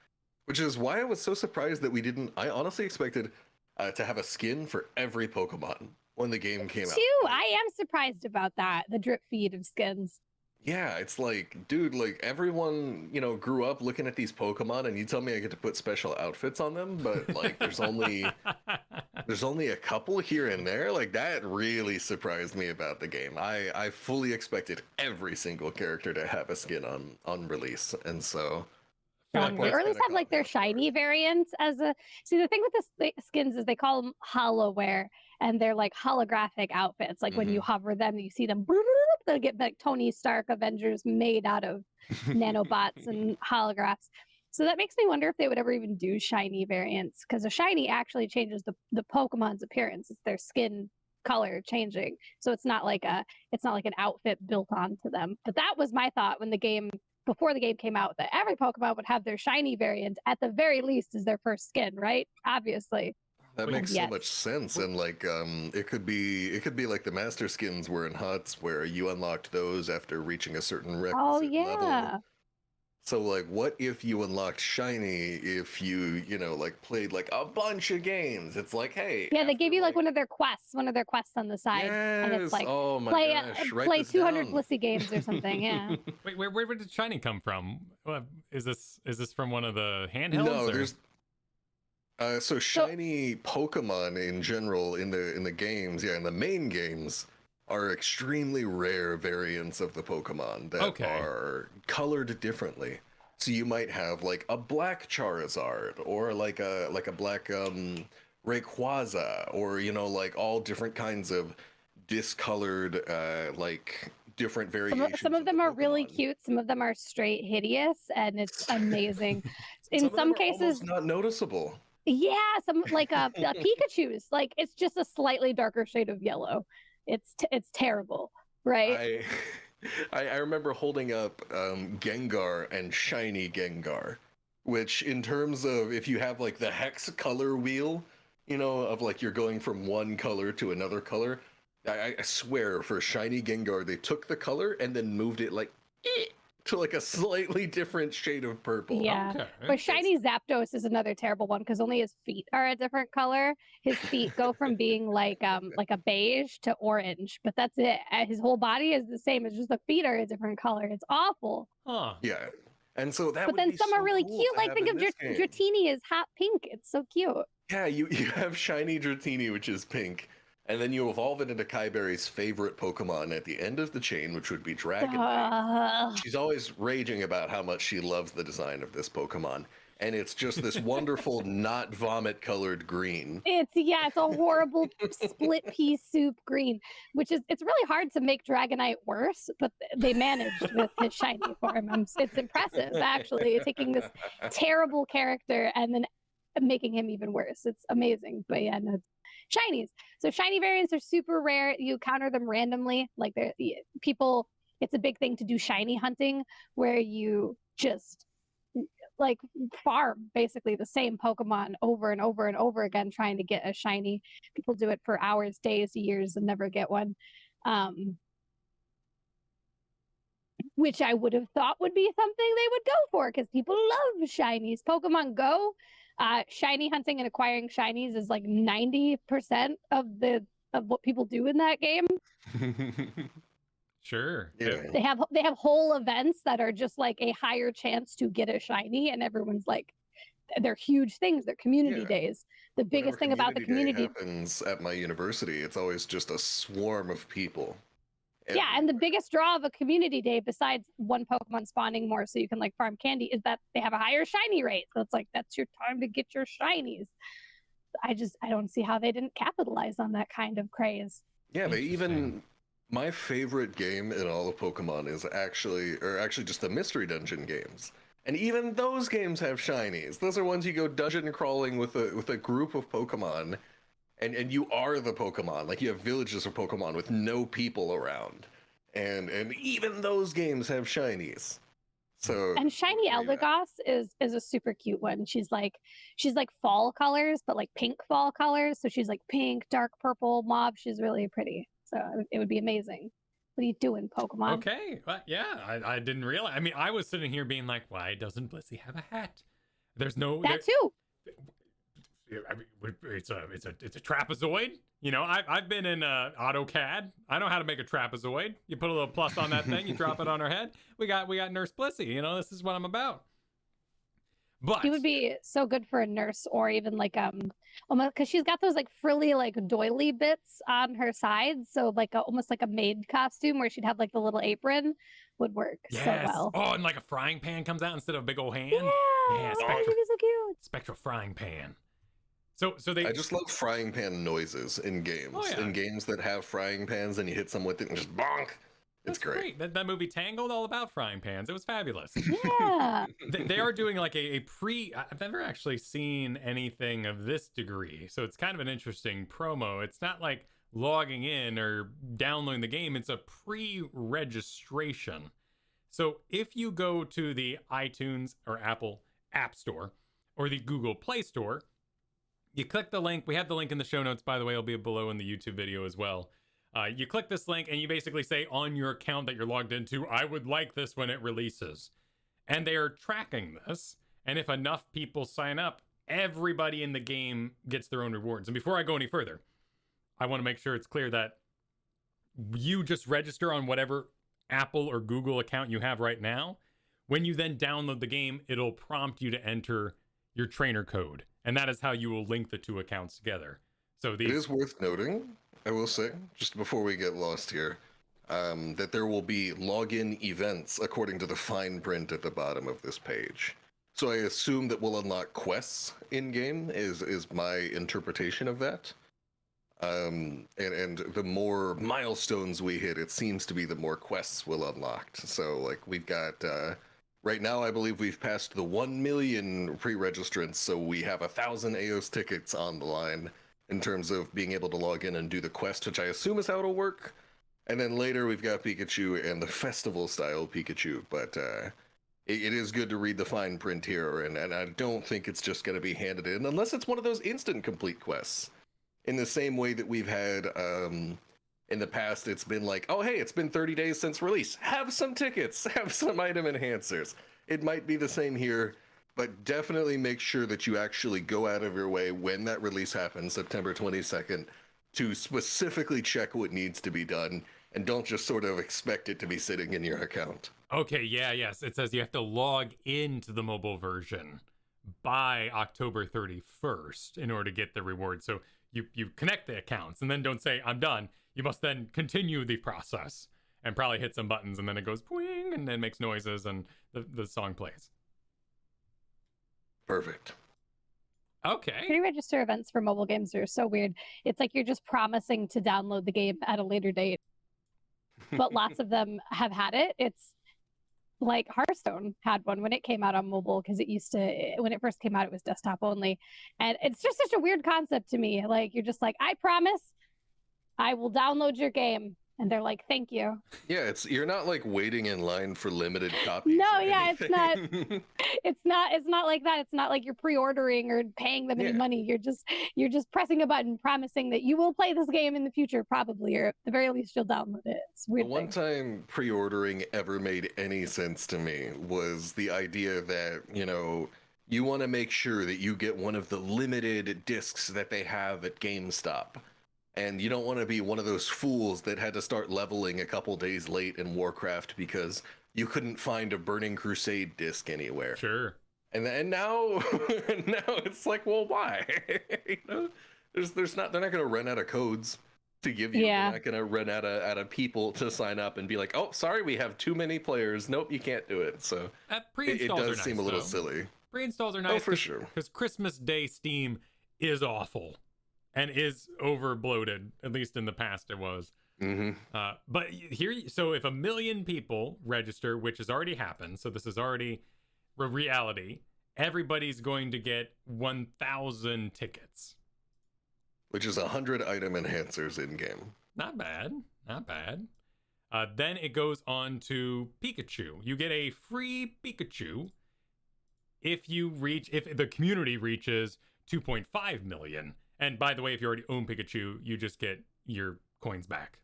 which is why I was so surprised that we didn't. I honestly expected to have a skin for every Pokemon when the game came out. Too, I am surprised about that. The drip feed of skins. Yeah, it's like, dude, like everyone, grew up looking at these Pokemon, and you tell me I get to put special outfits on them, but like there's only a couple here and there. Like, that really surprised me about the game. I fully expected every single character to have a skin on release, and so I feel like Or that's at least have like their shiny variants as a. See, the thing with the skins is they call them holoware, and they're like holographic outfits. Like when you hover them, you see them. They'll get like Tony Stark Avengers made out of nanobots and holographs. So that makes me wonder if they would ever even do shiny variants, because a shiny actually changes the Pokemon's appearance. It's their skin color changing. So it's not like an outfit built onto them. But that was my thought before the game came out, that every Pokemon would have their shiny variant at the very least as their first skin, right? Obviously. that makes so much sense. And like it could be like the master skins were in HUTs, where you unlocked those after reaching a certain requisite level. So like, what if you unlocked shiny if you like played like a bunch of games? It's like, hey, yeah, they gave you like one of their quests on the side. Yes. And it's like, oh my play gosh, write play this 200 down. Blissey games or something. Yeah. Wait, where did shiny come from? Is this from one of the handhelds? No, or? there's so shiny Pokemon in general in the games, in the main games, are extremely rare variants of the Pokemon that are colored differently. So you might have like a black Charizard, or like a black Rayquaza, or like all different kinds of discolored like different variations. Some of them are really Pokemon. cute. Some of them are straight hideous, and it's amazing. Some In some are cases, not noticeable. Yeah, some like a Pikachu's. Like, it's just a slightly darker shade of yellow. It's terrible, right? I remember holding up Gengar and shiny Gengar, which in terms of if you have like the hex color wheel, of like you're going from one color to another color, I swear for shiny Gengar they took the color and then moved it like to like a slightly different shade of purple. Yeah. Okay. But shiny Zapdos is another terrible one, because only his feet are a different color. His feet go from being like a beige to orange, but that's it. His whole body is the same. It's just the feet are a different color. It's awful. Huh. Yeah. And so that But would then be some so are really cool cute. to Like, have think in of this game. Dratini is hot pink. It's so cute. Yeah, you have shiny Dratini, which is pink, and then you evolve it into Kiyberry's favorite Pokemon at the end of the chain, which would be Dragonite. She's always raging about how much she loves the design of this Pokemon, and it's just this wonderful, not vomit-colored green. It's a horrible split pea soup green, it's really hard to make Dragonite worse, but they managed with his shiny form. It's impressive, actually, taking this terrible character and then making him even worse. It's amazing. But yeah, no, it's shinies. So shiny variants are super rare. You counter them randomly. Like, people, it's a big thing to do shiny hunting, where you just like farm basically the same Pokemon over and over and over again, trying to get a shiny. People do it for hours, days, years, and never get one. Which I would have thought would be something they would go for, because people love shinies. Pokemon Go, shiny hunting and acquiring shinies is like 90% of what people do in that game. Sure. Yeah. They have whole events that are just like a higher chance to get a shiny, and everyone's like, they're huge things. They're community days. The biggest thing about the community happens at my university. It's always just a swarm of people. Yeah, and the biggest draw of a community day, besides one Pokemon spawning more so you can like farm candy, is that they have a higher shiny rate. So it's like that's your time to get your shinies. I don't see how they didn't capitalize on that kind of craze. Yeah, my favorite game in all of Pokemon is actually just the Mystery Dungeon games. And even those games have shinies. Those are ones you go dungeon crawling with a group of Pokemon, and you are the Pokemon. Like you have villages of Pokemon with no people around. And even those games have shinies. So And shiny Eldegoss is a super cute one. She's like fall colors, but like pink fall colors. So she's like pink, dark purple mob. She's really pretty. So it would be amazing. What are you doing, Pokemon? Okay, yeah, I didn't realize. I mean, I was sitting here being like, why doesn't Blissey have a hat? There's no that too. I mean, it's a trapezoid. You know, I've been in AutoCAD. I know how to make a trapezoid. You put a little plus on that thing, you drop it on her head. We got Nurse Blissey. You know, this is what I'm about. But She would be so good for a nurse, or even like because she's got those like frilly like doily bits on her sides, so like almost like a maid costume where she'd have like the little apron would work so well. Oh, and like a frying pan comes out instead of a big old hand. Yeah, Yeah, that'd be so cute. Spectral frying pan. So they. I just love frying pan noises in games. Oh, yeah. In games that have frying pans and you hit someone with it and just bonk. It's great. That movie Tangled, all about frying pans. It was fabulous. Yeah. They are doing like a pre. I've never actually seen anything of this degree, so it's kind of an interesting promo. It's not like logging in or downloading the game. It's a pre-registration. So if you go to the iTunes or Apple App Store or the Google Play Store, you click the link. We have the link in the show notes, by the way. It'll be below in the YouTube video as well. You click this link and you basically say on your account that you're logged into, I would like this when it releases. And they are tracking this. And if enough people sign up, everybody in the game gets their own rewards. And before I go any further, I want to make sure it's clear that you just register on whatever Apple or Google account you have right now. When you then download the game, it'll prompt you to enter your trainer code. And that is how you will link the two accounts together. So It is worth noting, I will say, just before we get lost here, that there will be login events according to the fine print at the bottom of this page. So I assume that we'll unlock quests in-game is my interpretation of that. And the more milestones we hit, it seems to be the more quests we'll unlock. So like we've got... right now, I believe we've passed the 1 million pre-registrants, so we have 1,000 Aeos tickets on the line in terms of being able to log in and do the quest, which I assume is how it'll work. And then later we've got Pikachu and the festival-style Pikachu, but it is good to read the fine print here, and I don't think it's just going to be handed in, unless it's one of those instant complete quests. In the same way that we've had... in the past, it's been like, oh, hey, it's been 30 days since release. Have some tickets, have some item enhancers. It might be the same here, but definitely make sure that you actually go out of your way when that release happens, September 22nd, to specifically check what needs to be done, and don't just sort of expect it to be sitting in your account. Okay, yes. It says you have to log into the mobile version by October 31st in order to get the reward. So you connect the accounts and then don't say, I'm done. You must then continue the process and probably hit some buttons, and then it goes pwing and then makes noises and the song plays. Perfect. Okay. Pre-register events for mobile games are so weird. It's like you're just promising to download the game at a later date. But lots of them have had it. It's like Hearthstone had one when it came out on mobile, because when it first came out, it was desktop only. And it's just such a weird concept to me. Like, you're just like, I promise I will download your game. And they're like, thank you. Yeah, you're not like waiting in line for limited copies. No, yeah, it's not. It's not like that. It's not like you're pre-ordering or paying them any money. You're just pressing a button, promising that you will play this game in the future, probably, or at the very least you'll download it. It's weird. The one time pre-ordering ever made any sense to me was the idea that, you want to make sure that you get one of the limited discs that they have at GameStop. And you don't want to be one of those fools that had to start leveling a couple days late in Warcraft because you couldn't find a Burning Crusade disc anywhere. Sure. And now it's like, well, why? They're not going to run out of codes. to give you. Yeah. We're not gonna run out of people to sign up and be like, oh, sorry, we have too many players. Nope, you can't do it. So Pre-installs it are does nice, seem a little though. silly. Pre-installs are nice. Oh, for sure. Because Christmas Day Steam is awful and is over bloated. At least in the past, it was. But here, so if 1 million people register, which has already happened, so this is already a reality, everybody's going to get 1,000 tickets. Which is 100 item enhancers in game. Not bad. Not bad. Then it goes on to Pikachu. You get a free Pikachu if the community reaches 2.5 million. And by the way, if you already own Pikachu, you just get your coins back.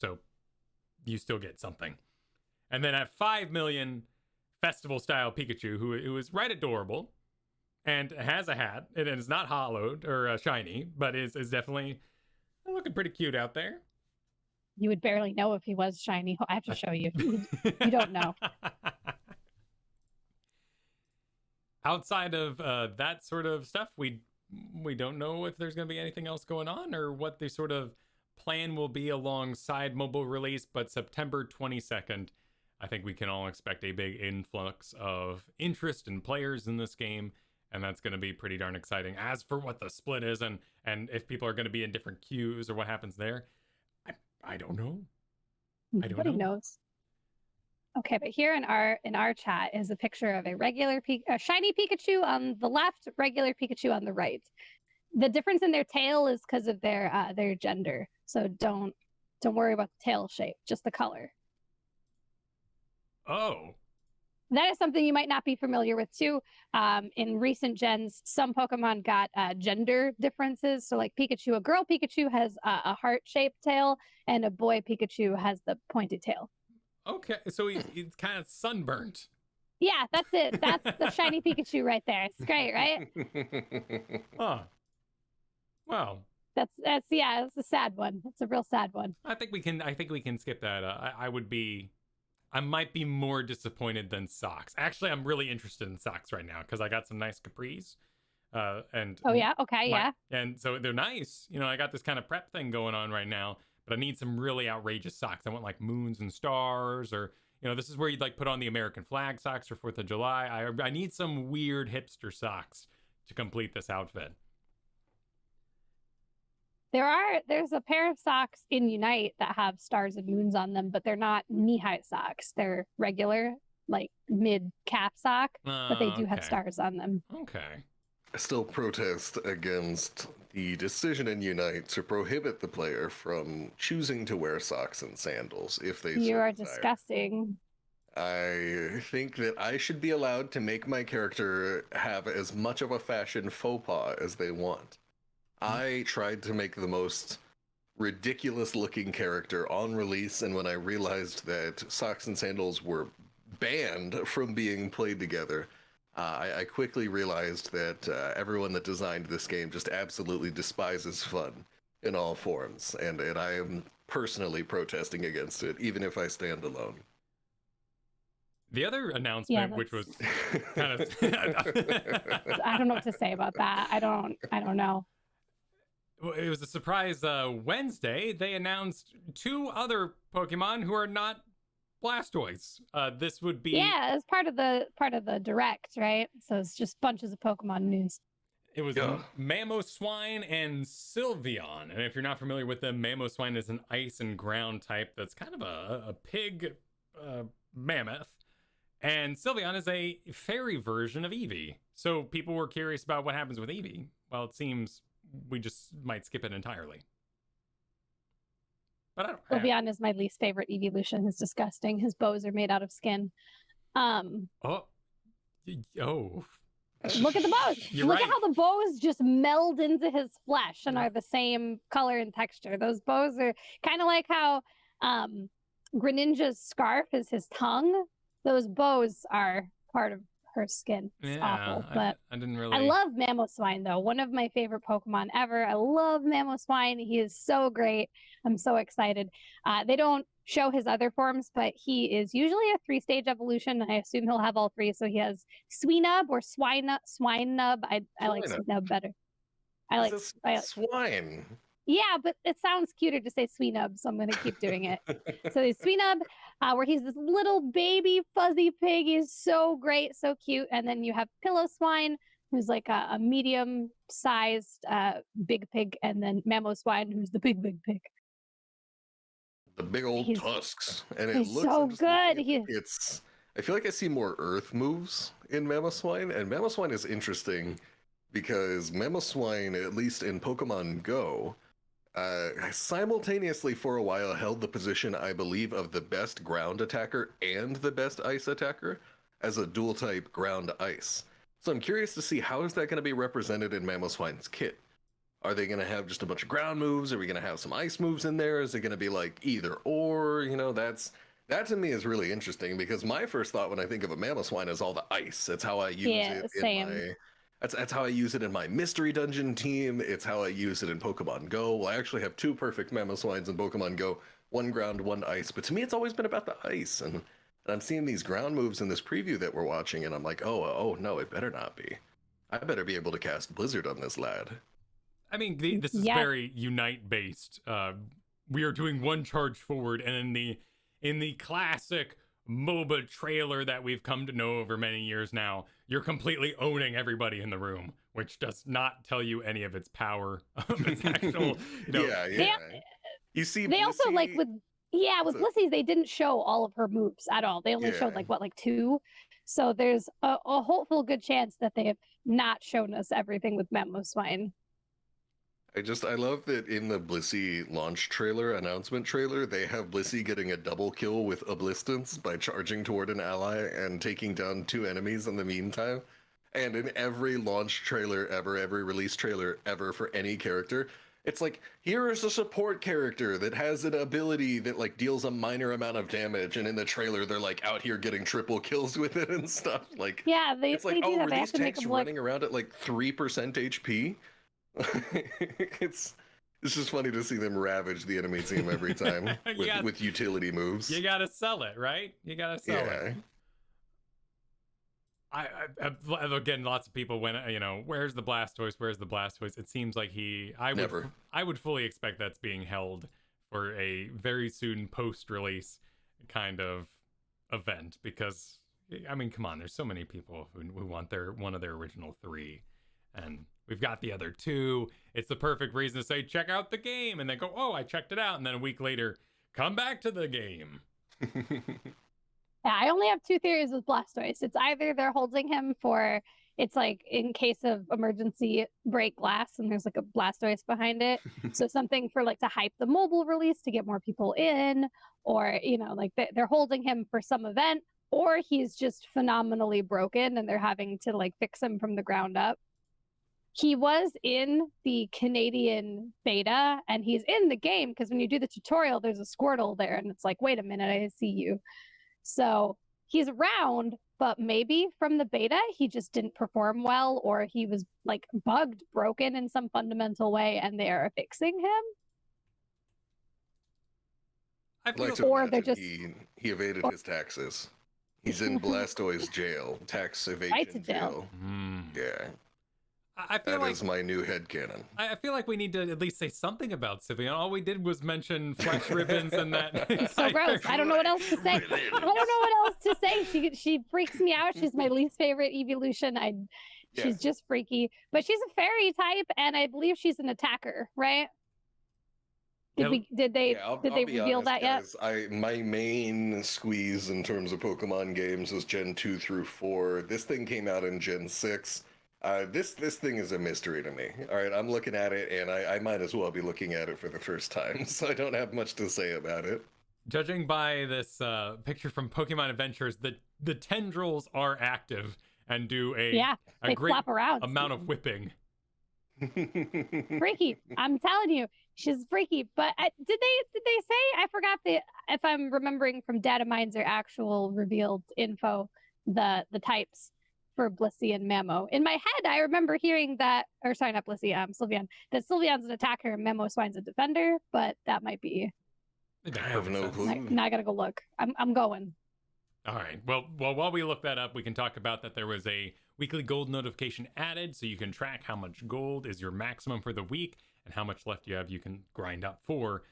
So you still get something. And then at 5 million festival style Pikachu, who is right adorable and has a hat, and is not hollowed or shiny, but is definitely looking pretty cute out there. You would barely know if he was shiny. I have to show you. You don't know. Outside of that sort of stuff, we don't know if there's going to be anything else going on or what the sort of plan will be alongside mobile release. But September 22nd, I think we can all expect a big influx of interest in players in this game, and that's going to be pretty darn exciting. As for what the split is and if people are going to be in different queues or what happens there, I don't know. Nobody knows. Okay, but here in our chat is a picture of a shiny Pikachu on the left, regular Pikachu on the right. The difference in their tail is because of their gender. So don't worry about the tail shape, just the color. Oh. That is something you might not be familiar with too. In recent gens, some Pokemon got gender differences. So like Pikachu, a girl Pikachu has a heart-shaped tail, and a boy Pikachu has the pointed tail. Okay, so he's kind of sunburnt. Yeah, that's it. That's the shiny Pikachu right there. It's great, right? Huh. Well. That's it's a sad one. It's a real sad one. I think we can skip that. I might be more disappointed than socks. Actually, I'm really interested in socks right now because I got some nice capris. And oh yeah, okay, yeah. And so they're nice. You know, I got this kind of prep thing going on right now, but I need some really outrageous socks. I want like moons and stars, or this is where you'd like put on the American flag socks for 4th of July. I need some weird hipster socks to complete this outfit. There's a pair of socks in Unite that have stars and moons on them, but they're not knee-high socks. They're regular, like mid-calf sock, but they do have stars on them. Okay. I still protest against the decision in Unite to prohibit the player from choosing to wear socks and sandals if they You are desire. disgusting. I think that I should be allowed to make my character have as much of a fashion faux pas as they want. I tried to make the most ridiculous looking character on release, and when I realized that socks and sandals were banned from being played together, I quickly realized that everyone that designed this game just absolutely despises fun in all forms, and I am personally protesting against it, even if I stand alone. The other announcement, which was kind of I don't know what to say about that. I don't know. It was a surprise Wednesday. They announced 2 other Pokemon who are not Blastoise. This would be as part of the direct, right? So it's just bunches of Pokemon news. It was Mamoswine and Sylveon. And if you're not familiar with them, Mamoswine is an ice and ground type that's kind of a pig mammoth. And Sylveon is a fairy version of Eevee. So people were curious about what happens with Eevee. Well, it seems we just might skip it entirely. But Sylveon is my least favorite evolution. He's disgusting. His bows are made out of skin. Oh. Look at the bows. Look at how the bows just meld into his flesh and are the same color and texture. Those bows are kind of like how Greninja's scarf is his tongue. Those bows are part of her skin. It's awful. But I didn't really. I love Mamoswine though. One of my favorite Pokemon ever. I love Mamoswine. He is so great. I'm so excited. They don't show his other forms, but he is usually a 3-stage evolution. I assume he'll have all 3. So he has Swinub or Swinub. I like Swinub better. I like swine. Yeah, but it sounds cuter to say Sweenub, so I'm going to keep doing it. So there's Sweenub, where he's this little baby fuzzy pig. He's so great, so cute. And then you have Pillow Swine, who's like a medium-sized big pig, and then Mammo Swine, who's the big pig. The big old tusks, and it he's looks so good. It's. I feel like I see more Earth moves in Mamoswine, and Mamoswine is interesting because Mamoswine, at least in Pokemon Go, simultaneously for a while held the position, I believe, of the best ground attacker and the best ice attacker as a dual type ground ice. So I'm curious to see how is that going to be represented in Mamoswine's kit. Are they going to have just a bunch of ground moves? Are we going to have some ice moves in there? Is it going to be like either or? You know, that to me is really interesting because my first thought when I think of a Mamoswine is all the ice. That's how I use it same. in my. That's how I use it in my mystery dungeon team. It's how I use it in Pokemon Go. Well, I actually have 2 perfect Mamoswines in Pokemon Go, 1 ground, 1 ice. But to me, it's always been about the ice. And I'm seeing these ground moves in this preview that we're watching, and I'm like, oh no, it better not be. I better be able to cast Blizzard on this lad. I mean, this is very Unite based. We are doing 1 charge forward, and in the classic MOBA trailer that we've come to know over many years now, you're completely owning everybody in the room, which does not tell you any of its power, of its actual, Yeah. You see, they also like with Blissey, they didn't show all of her moves at all. They only showed like 2. So there's a hopeful good chance that they have not shown us everything with Mamoswine. I love that in the Blissey launch trailer, announcement trailer, they have Blissey getting a double kill with Oblistance by charging toward an ally and taking down 2 enemies in the meantime. And in every launch trailer ever, every release trailer ever for any character, it's like, here is a support character that has an ability that like deals a minor amount of damage, and in the trailer they're like out here getting triple kills with it and stuff. Like, it's like, oh, were these tanks running around at like 3% HP? It's just funny to see them ravage the enemy team every time with utility moves. You gotta sell it, right? You gotta sell it. I again, lots of people went, where's the Blastoise? Where's the Blastoise? It seems like I would fully expect that's being held for a very soon post-release kind of event because, I mean, come on, there's so many people who want one of their original 3, and we've got the other 2. It's the perfect reason to say, check out the game. And then go, oh, I checked it out. And then a week later, come back to the game. I only have 2 theories with Blastoise. It's either they're holding him for, it's like in case of emergency break glass and there's like a Blastoise behind it. So something for like to hype the mobile release to get more people in, or, like they're holding him for some event, or he's just phenomenally broken and they're having to like fix him from the ground up. He was in the Canadian beta and he's in the game because when you do the tutorial, there's a Squirtle there and it's like, wait a minute, I see you. So he's around, but maybe from the beta, he just didn't perform well, or he was like bugged, broken in some fundamental way and they're fixing him. Or they're just... He evaded his taxes. He's in Blastoise jail, tax evasion jail. Yeah. I feel that is my new headcanon. I feel like we need to at least say something about Sylveon. All we did was mention flesh ribbons and that. So gross. I don't know what else to say. I don't know what else to say. She freaks me out. She's my least favorite evolution. She's just freaky. But she's a fairy type, and I believe she's an attacker, right? Did they reveal that guys, yet? My main squeeze in terms of Pokemon games was Gen 2 through 4. This thing came out in Gen 6. This thing is a mystery to me. All right, I'm looking at it, and I might as well be looking at it for the first time, so I don't have much to say about it. Judging by this picture from Pokemon Adventures, the tendrils are active and do a great amount of whipping. Freaky. I'm telling you, she's freaky. But did they say? I forgot if I'm remembering from data mines or actual revealed info, the types for Blissey and Mammo. In my head, I remember hearing that, or sorry, not Blissey, Sylveon, that Sylveon's an attacker and Mamoswine's a defender, but that might be. I have no clue. Now I gotta go look. I'm going. All right. Well, while we look that up, we can talk about that there was a weekly gold notification added, so you can track how much gold is your maximum for the week, and how much left you have you can grind up for.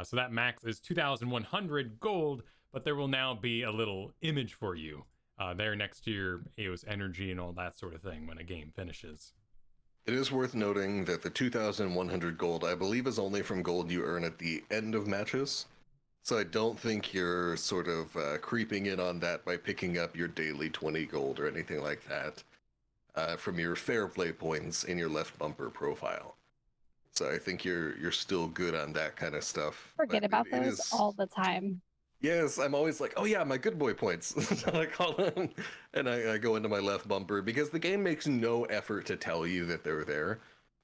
So that max is 2,100 gold, but there will now be a little image for you there next to your Aeos energy and all that sort of thing when a game finishes. It is worth noting that the 2,100 gold, I believe, is only from gold you earn at the end of matches. So I don't think you're sort of creeping in on that by picking up your daily 20 gold or anything like that from your fair play points in your left bumper profile. So I think you're still good on that kind of stuff. Forget about those all the time. Yes, I'm always like, oh yeah, my good boy points. I call them, and I go into my left bumper because the game makes no effort to tell you that they're there.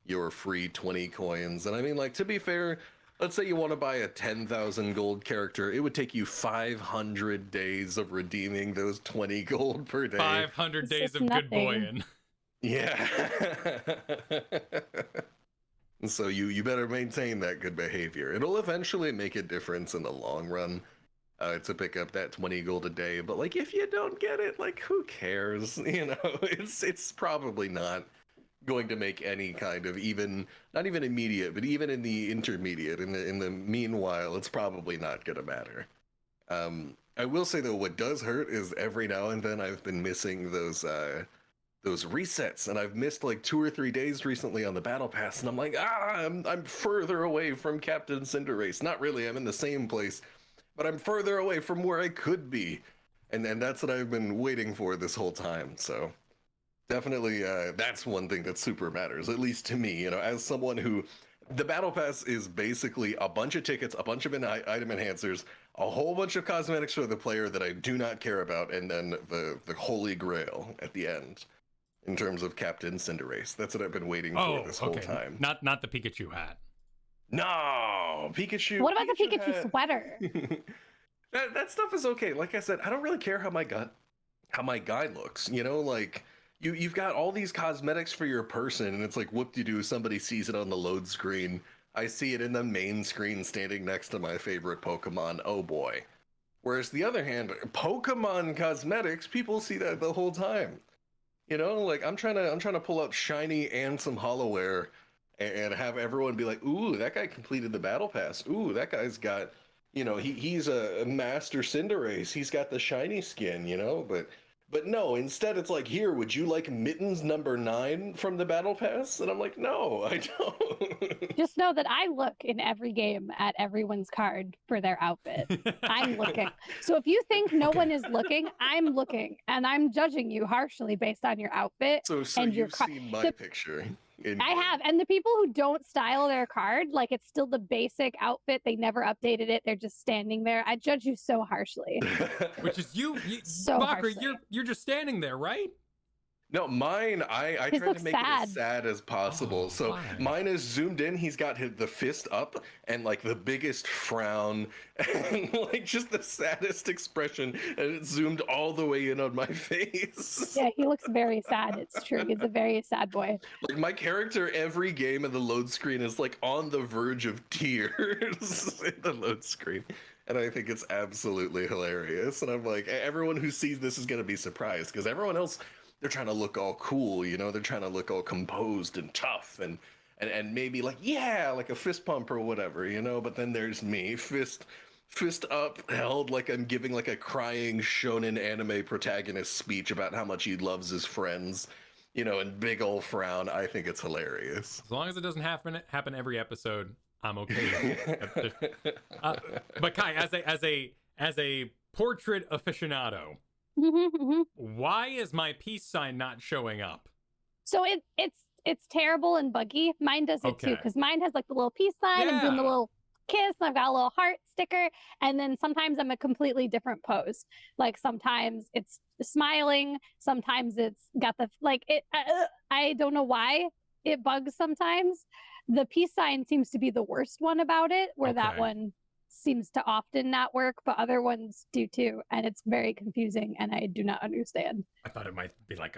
Your free 20 coins. And I mean, like, to be fair, let's say you want to buy a 10,000 gold character. It would take you 500 days of redeeming those 20 gold per day. 500 days of good boying. Yeah. So you better maintain that good behavior. It'll eventually make a difference in the long run to pick up that 20 gold a day. But like, if you don't get it, like, who cares? You know, it's probably not going to make any kind of not even immediate, but even in the intermediate, in the meanwhile, it's probably not going to matter. I will say though, what does hurt is every now and then I've been missing those resets, and I've missed like 2 or 3 days recently on the battle pass, and I'm like, I'm further away from Captain Cinderace. Not really, I'm in the same place, but I'm further away from where I could be, and that's what I've been waiting for this whole time. So definitely, that's one thing that super matters, at least to me. You know, as someone who, the battle pass is basically a bunch of tickets, a bunch of item enhancers, a whole bunch of cosmetics for the player that I do not care about, and then the holy grail at the end. In terms of Captain Cinderace, that's what I've been waiting for this whole time. Not the Pikachu hat. No, Pikachu. What about Pikachu the Pikachu hat? sweater? that stuff is okay. Like I said, I don't really care how my guy looks. You know, like you've got all these cosmetics for your person, and it's like, whoop-de-doo, somebody sees it on the load screen. I see it in the main screen standing next to my favorite Pokemon. Oh boy. Whereas the other hand, Pokemon cosmetics, people see that the whole time. You know, like I'm trying to pull up shiny and some hollowware and have everyone be like, ooh, that guy completed the battle pass. Ooh, that guy's got, you know, he's a master Cinderace. He's got the shiny skin, you know, but no, instead it's like, here, would you like Mittens number 9 from the battle pass? And I'm like, no, I don't. Just know that I look in every game at everyone's card for their outfit. I'm looking. So if you think no one is looking, I'm looking, and I'm judging you harshly based on your outfit. So and you've seen my picture. I have. And the people who don't style their card, like it's still the basic outfit, they never updated it, they're just standing there. I judge you so harshly. Which is you so Mochrie, you're just standing there, right? No, mine, I tried to make it as sad as possible. Oh, so why? mine is zoomed in. He's got the fist up and like the biggest frown and like just the saddest expression. And it's zoomed all the way in on my face. Yeah, he looks very sad. It's true. He's a very sad boy. Like my character, every game in the load screen is like on the verge of tears in the load screen. And I think it's absolutely hilarious. And I'm like, everyone who sees this is going to be surprised because everyone else, they're trying to look all cool, you know, they're trying to look all composed and tough and maybe like, yeah, like a fist pump or whatever, you know, but then there's me, fist up held like I'm giving like a crying shonen anime protagonist speech about how much he loves his friends, you know, and big old frown. I think it's hilarious. As long as it doesn't happen every episode, I'm okay. But Kai, as a portrait aficionado, why is my peace sign not showing up? So it's terrible and buggy. Mine does it too, because mine has like the little peace sign and doing the little kiss, and I've got a little heart sticker, and then sometimes I'm a completely different pose. Like sometimes it's smiling, sometimes it's got the I don't know why it bugs sometimes. The peace sign seems to be the worst one about it, where that one seems to often not work, but other ones do too, and it's very confusing and I do not understand. I thought it might be like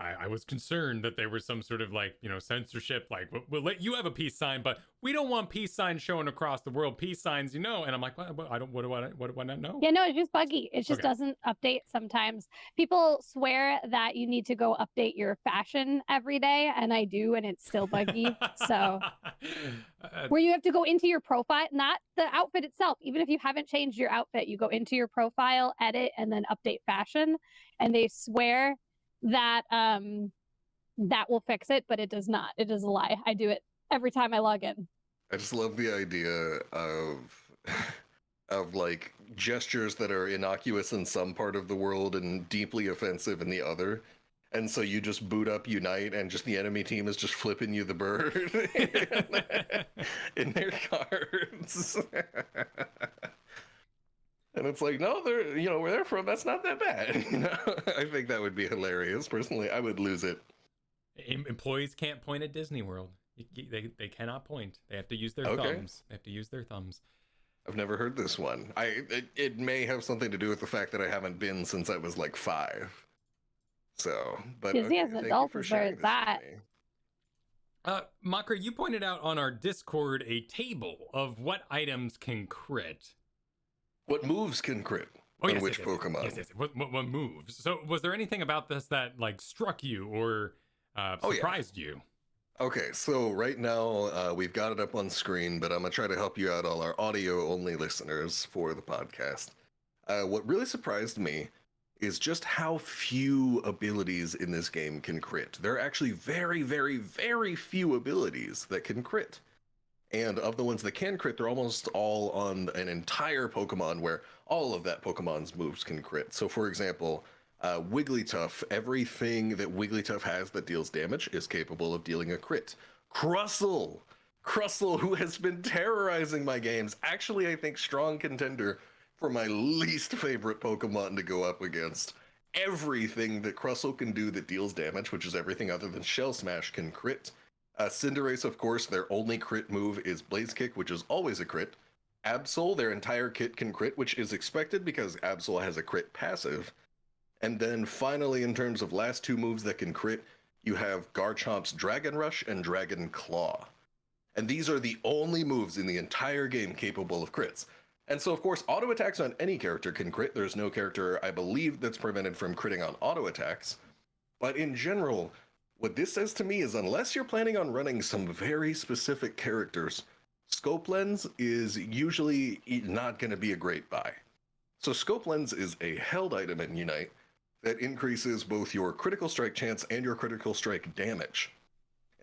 I was concerned that there was some sort of like, censorship, like we'll let you have a peace sign, but we don't want peace signs showing across the world. Peace signs, And I'm like, what do I not know? Yeah, no, it's just buggy. It just Okay. doesn't update sometimes. People swear that you need to go update your fashion every day, and I do, and it's still buggy. So where you have to go into your profile, not the outfit itself. Even if you haven't changed your outfit, you go into your profile, edit, and then update fashion. And they swear that that will fix it, but it does not. It is a lie. I do it every time I log in. I just love the idea of like gestures that are innocuous in some part of the world and deeply offensive in the other. And so you just boot up Unite and just the enemy team is just flipping you the bird in their cards. And it's like, no, they're, where they're from, that's not that bad. I think that would be hilarious. Personally, I would lose it. Employees can't point at Disney World. They cannot point. They have to use their thumbs. They have to use their thumbs. I've never heard this one. It may have something to do with the fact that I haven't been since I was like 5. So, but Disney as an adult is where it's at. Mochrie, you pointed out on our Discord a table of what items can crit. What moves can crit? Oh, yes, which Pokemon? Yes. What moves? So, was there anything about this that like struck you or surprised you? Okay, so right now we've got it up on screen, but I'm gonna try to help you out, all our audio-only listeners for the podcast. What really surprised me is just how few abilities in this game can crit. There are actually very, very, very few abilities that can crit. And of the ones that can crit, they're almost all on an entire Pokemon where all of that Pokemon's moves can crit. So for example, Wigglytuff, everything that Wigglytuff has that deals damage is capable of dealing a crit. Crustle, who has been terrorizing my games, actually I think strong contender for my least favorite Pokemon to go up against. Everything that Crustle can do that deals damage, which is everything other than Shell Smash, can crit. Cinderace, of course, their only crit move is Blaze Kick, which is always a crit. Absol, their entire kit can crit, which is expected because Absol has a crit passive. And then finally, in terms of last 2 moves that can crit, you have Garchomp's Dragon Rush and Dragon Claw. And these are the only moves in the entire game capable of crits. And so, of course, auto attacks on any character can crit. There's no character, I believe, that's prevented from critting on auto attacks. But in general, what this says to me is unless you're planning on running some very specific characters, Scope Lens is usually not going to be a great buy. So Scope Lens is a held item in Unite that increases both your critical strike chance and your critical strike damage.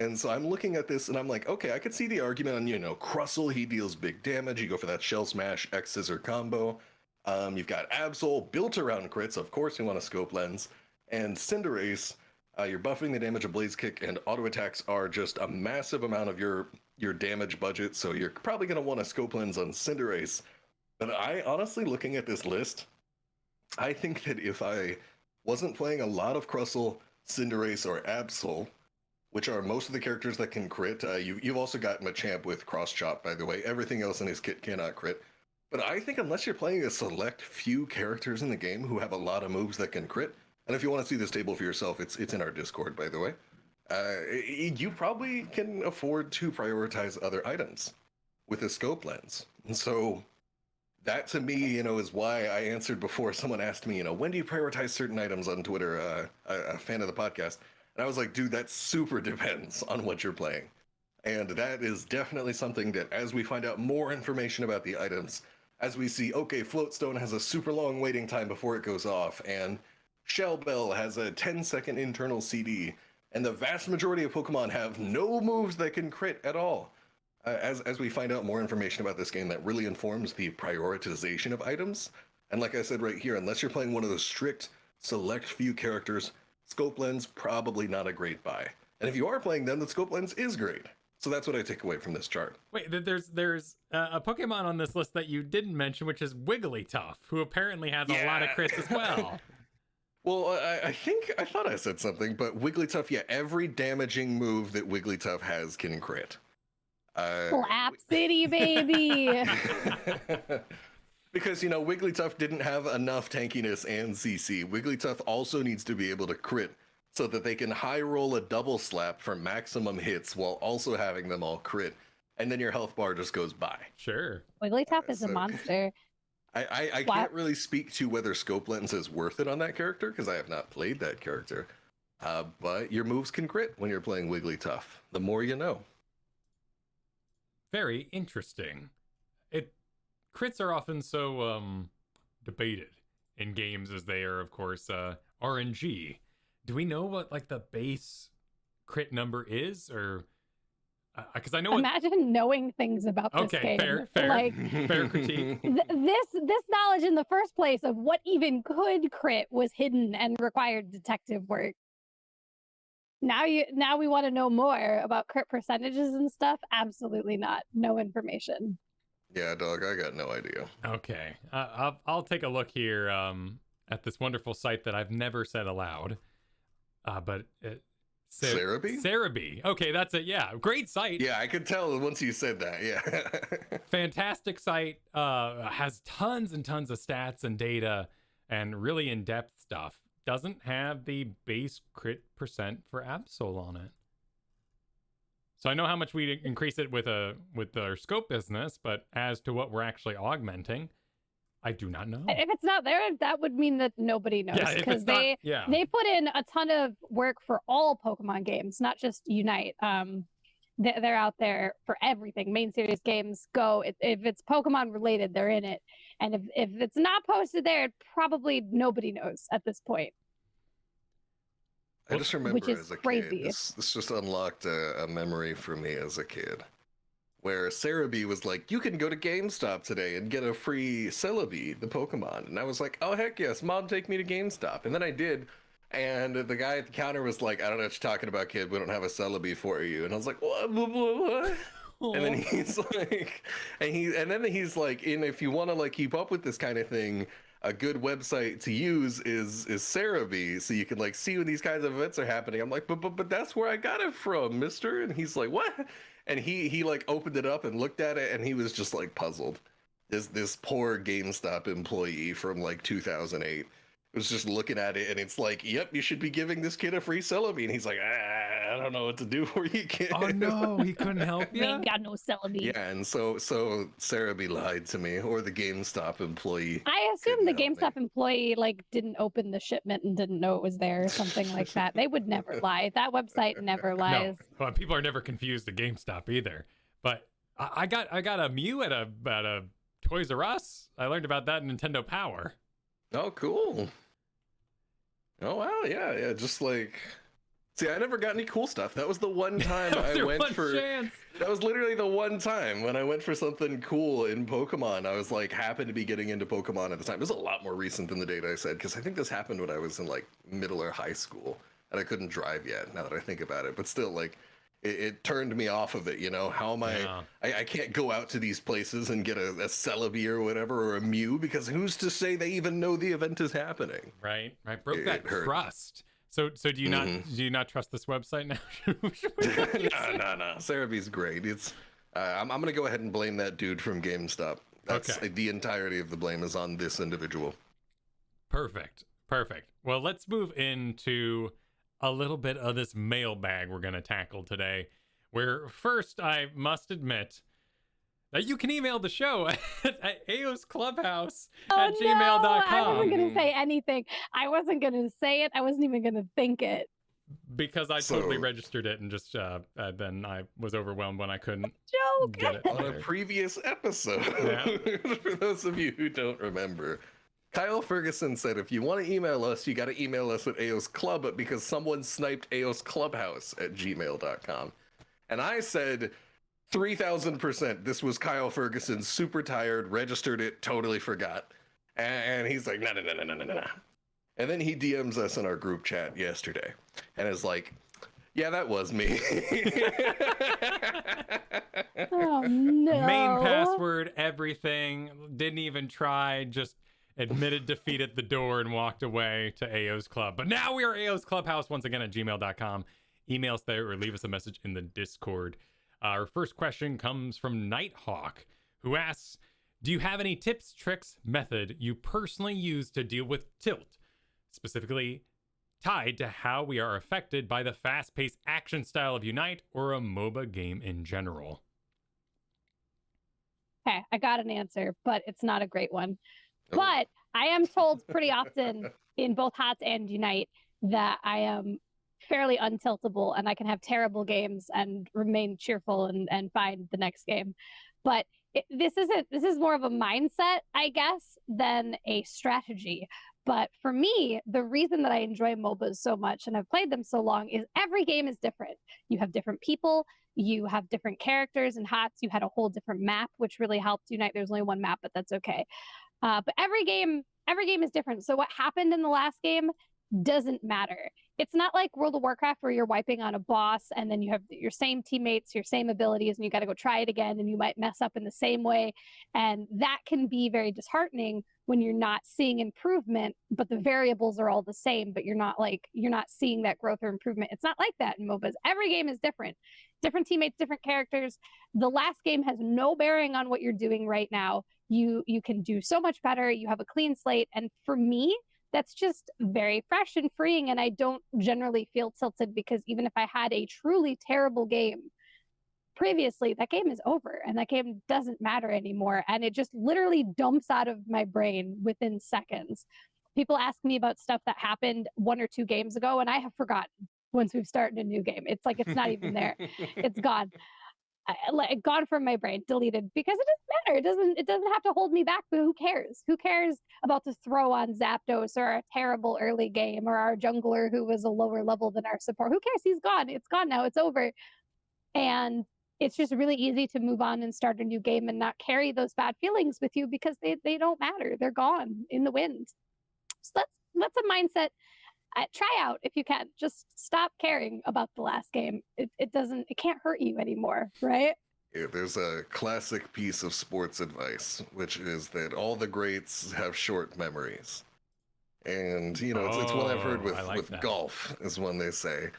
And so I'm looking at this and I'm like, okay, I could see the argument on, Crustle, he deals big damage. You go for that Shell Smash X Scissor combo. You've got Absol built around crits. Of course you want a Scope Lens. And Cinderace, you're buffing the damage of Blaze Kick, and auto attacks are just a massive amount of your damage budget, so you're probably going to want a Scope Lens on Cinderace. But I honestly, looking at this list, I think that if I wasn't playing a lot of Crustle, Cinderace, or Absol, which are most of the characters that can crit, you've also got Machamp with Cross Chop, by the way. Everything else in his kit cannot crit. But I think unless you're playing a select few characters in the game who have a lot of moves that can crit, and if you want to see this table for yourself, it's in our Discord, by the way. You probably can afford to prioritize other items with a Scope Lens. And so that to me, is why I answered before someone asked me, when do you prioritize certain items on Twitter, a fan of the podcast. And I was like, dude, that super depends on what you're playing. And that is definitely something that as we find out more information about the items, as we see, okay, Floatstone has a super long waiting time before it goes off, and Shell Bell has a 10-second internal CD, and the vast majority of Pokemon have no moves that can crit at all. As we find out more information about this game, that really informs the prioritization of items. And like I said right here, unless you're playing one of those strict, select few characters, Scope Lens probably not a great buy. And if you are playing them, the Scope Lens is great. So that's what I take away from this chart. Wait, there's a Pokemon on this list that you didn't mention, which is Wigglytuff, who apparently has a lot of crits as well. Well, I thought I said something, but Wigglytuff, every damaging move that Wigglytuff has can crit. Slap City, baby! Because, Wigglytuff didn't have enough tankiness and CC. Wigglytuff also needs to be able to crit so that they can high roll a double slap for maximum hits while also having them all crit. And then your health bar just goes by. Sure. Wigglytuff is a so- monster. I Wow. can't really speak to whether Scope Lens is worth it on that character because I have not played that character. But your moves can crit when you're playing Wigglytuff. The more you know. Very interesting. Crits are often so debated in games as they are, of course, RNG. Do we know what like the base crit number is, or because I know what... Imagine knowing things about this Okay, game. fair, Like fair critique. this knowledge in the first place of what even could crit was hidden and required detective work. Now we want to know more about crit percentages and stuff. Absolutely not. No information. Yeah, dog, I got no idea. Okay, I'll take a look here at this wonderful site that I've never said aloud, but Cerebi? Cerebi. Okay, that's it. Yeah, great site. Yeah, I could tell once you said that. Yeah. Fantastic site. Has tons and tons of stats and data and really in-depth stuff. Doesn't have the base crit percent for Absol on it. So I know how much we increase it with our scope business, but as to what we're actually augmenting, I do not know. If it's not there, that would mean that nobody knows, Yeah, if because it's not, yeah. they put in a ton of work for all Pokemon games, not just Unite. They're out there for everything. Main series games, Go. If it's Pokemon related, they're in it. And if it's not posted there, probably nobody knows at this point. I just remember is as a crazy. kid, this just unlocked a memory for me as a kid, where Cerebi was like, you can go to GameStop today and get a free Celebi, the Pokemon. And I was like, oh, heck yes, Mom, take me to GameStop. And then I did. And the guy at the counter was like, I don't know what you're talking about, kid. We don't have a Celebi for you. And I was like, what? And then he's like, and then he's like, if you want to like keep up with this kind of thing, a good website to use is Cerebi, so you can like see when these kinds of events are happening. I'm like, but that's where I got it from, mister. And he's like, what? And he like opened it up and looked at it, and he was just like puzzled. This poor GameStop employee from like 2008 was just looking at it, and it's like, yep, you should be giving this kid a free Celebi. And he's like, I don't know what to do for you, kid. Oh no, he couldn't help We you. ain't got no Celebi. Yeah, and so Cerebi lied to me, or the GameStop employee. I assume the couldn't help GameStop employee like didn't open the shipment and didn't know it was there or something like that. They would never lie. That website never lies. No, well, people are never confused at GameStop either. But I got a Mew at a Toys R Us. I learned about that in Nintendo Power. Oh, cool. Oh wow, yeah, just like, see, I never got any cool stuff. That was the one time I went for. Chance. That was literally the one time when I went for something cool in Pokemon. I was like, happened to be getting into Pokemon at the time. It was a lot more recent than the date I said, because I think this happened when I was in like middle or high school, and I couldn't drive yet. Now that I think about it, but still, like, it turned me off of it. You know, how am I can't go out to these places and get a Celebi or whatever, or a Mew, because who's to say they even know the event is happening? Right. Broke It that hurt. trust. So do you not trust this website now? No. Cerebi's great. It's I'm gonna go ahead and blame that dude from GameStop. That's Okay. The entirety of the blame is on this individual. Perfect. Well, let's move into a little bit of this mailbag we're going to tackle today, where first I must admit that you can email the show at Aeos Clubhouse at gmail.com. I wasn't going to say anything. I wasn't going to say it. I wasn't even going to think it. Because I totally registered it and just then I was overwhelmed when I couldn't Joke. get it. On a previous episode, for those of you who don't remember, Kyle Ferguson said, if you want to email us, you got to email us at Aeos Club, because someone sniped Aeos Clubhouse at gmail.com. And I said, 3,000%, this was Kyle Ferguson, super tired, registered it, totally forgot. And he's like, no. And then he DMs us in our group chat yesterday and is like, yeah, that was me. Oh, no. Main password, everything. Didn't even try. Just admitted defeat at the door and walked away to Aeos Club. But now we are Aeos Clubhouse once again at gmail.com. Email us there or leave us a message in the Discord. Our first question comes from Nighthawk, who asks, do you have any tips, tricks, method you personally use to deal with tilt? Specifically, tied to how we are affected by the fast-paced action style of Unite or a MOBA game in general? Okay, I got an answer, but it's not a great one. Oh. But I am told pretty often in both HOTS and Unite that I am fairly untiltable and I can have terrible games and remain cheerful and find the next game. But this is more of a mindset, I guess, than a strategy. But for me, the reason that I enjoy MOBAs so much and I've played them so long is every game is different. You have different people, you have different characters. In HOTS, you had a whole different map, which really helped. Unite, there's only one map, but that's okay. But every game is different. So what happened in the last game doesn't matter. It's not like World of Warcraft where you're wiping on a boss and then you have your same teammates, your same abilities, and you got to go try it again and you might mess up in the same way. And that can be very disheartening when you're not seeing improvement, but the variables are all the same, but you're not seeing that growth or improvement. It's not like that in MOBAs. Every game is different. Different teammates, different characters. The last game has no bearing on what you're doing right now. You can do so much better. You have a clean slate. And for me, that's just very fresh and freeing. And I don't generally feel tilted because even if I had a truly terrible game previously, that game is over and that game doesn't matter anymore. And it just literally dumps out of my brain within seconds. People ask me about stuff that happened 1 or 2 games ago, and I have forgotten once we've started a new game. It's like it's not even there. It's gone. Gone from my brain, deleted, because it doesn't matter. It doesn't have to hold me back. But who cares? Who cares about the throw on Zapdos or a terrible early game or our jungler who was a lower level than our support? Who cares? He's gone. It's gone now. It's over. And it's just really easy to move on and start a new game and not carry those bad feelings with you because they don't matter. They're gone in the wind. So that's a mindset. Try out if you can. Just stop caring about the last game. It can't hurt you anymore, right? Yeah, there's a classic piece of sports advice, which is that all the greats have short memories. And, it's one I've heard with golf, is one they say.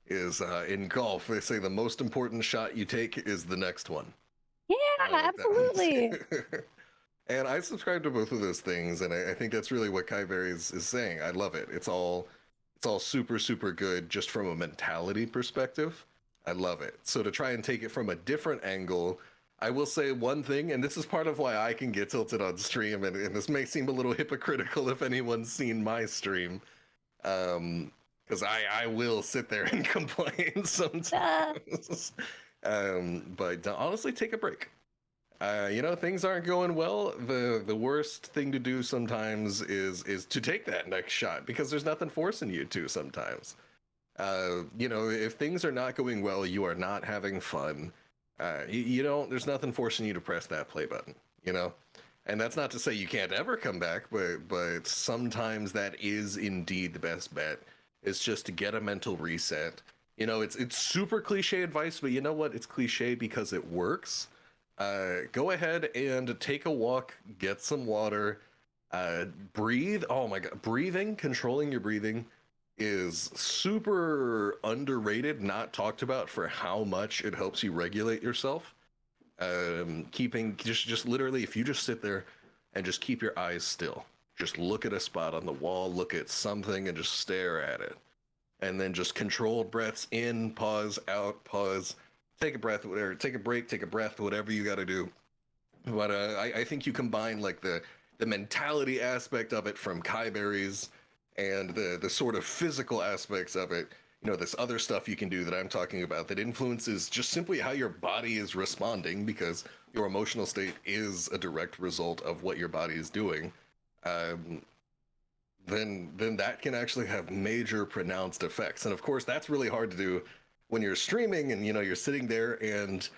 Is in golf, they say the most important shot you take is the next one. Yeah, absolutely. And I subscribe to both of those things, and I think that's really what Kiyberries is saying. I love it. It's all super, super good just from a mentality perspective. I love it. So to try and take it from a different angle, I will say one thing, and this is part of why I can get tilted on stream, and this may seem a little hypocritical if anyone's seen my stream, because I will sit there and complain sometimes. But honestly, take a break. Things aren't going well. The worst thing to do sometimes is to take that next shot because there's nothing forcing you to sometimes. If things are not going well, you are not having fun. There's nothing forcing you to press that play button, And that's not to say you can't ever come back, but sometimes that is indeed the best bet. It's just to get a mental reset. It's super cliche advice, but you know what? It's cliche because it works. Go ahead and take a walk, get some water, breathe. Oh my God, controlling your breathing is super underrated, not talked about for how much it helps you regulate yourself. Keeping just literally, if you just sit there and just keep your eyes still, just look at a spot on the wall, look at something and just stare at it. And then just controlled breaths in, pause, out, pause. Take a breath, whatever. Take a break, take a breath, whatever you got to do. But I think you combine like the mentality aspect of it from Kiyberries and the sort of physical aspects of it. This other stuff you can do that I'm talking about that influences just simply how your body is responding because your emotional state is a direct result of what your body is doing. Then that can actually have major pronounced effects. And of course, that's really hard to do when you're streaming and you're sitting there and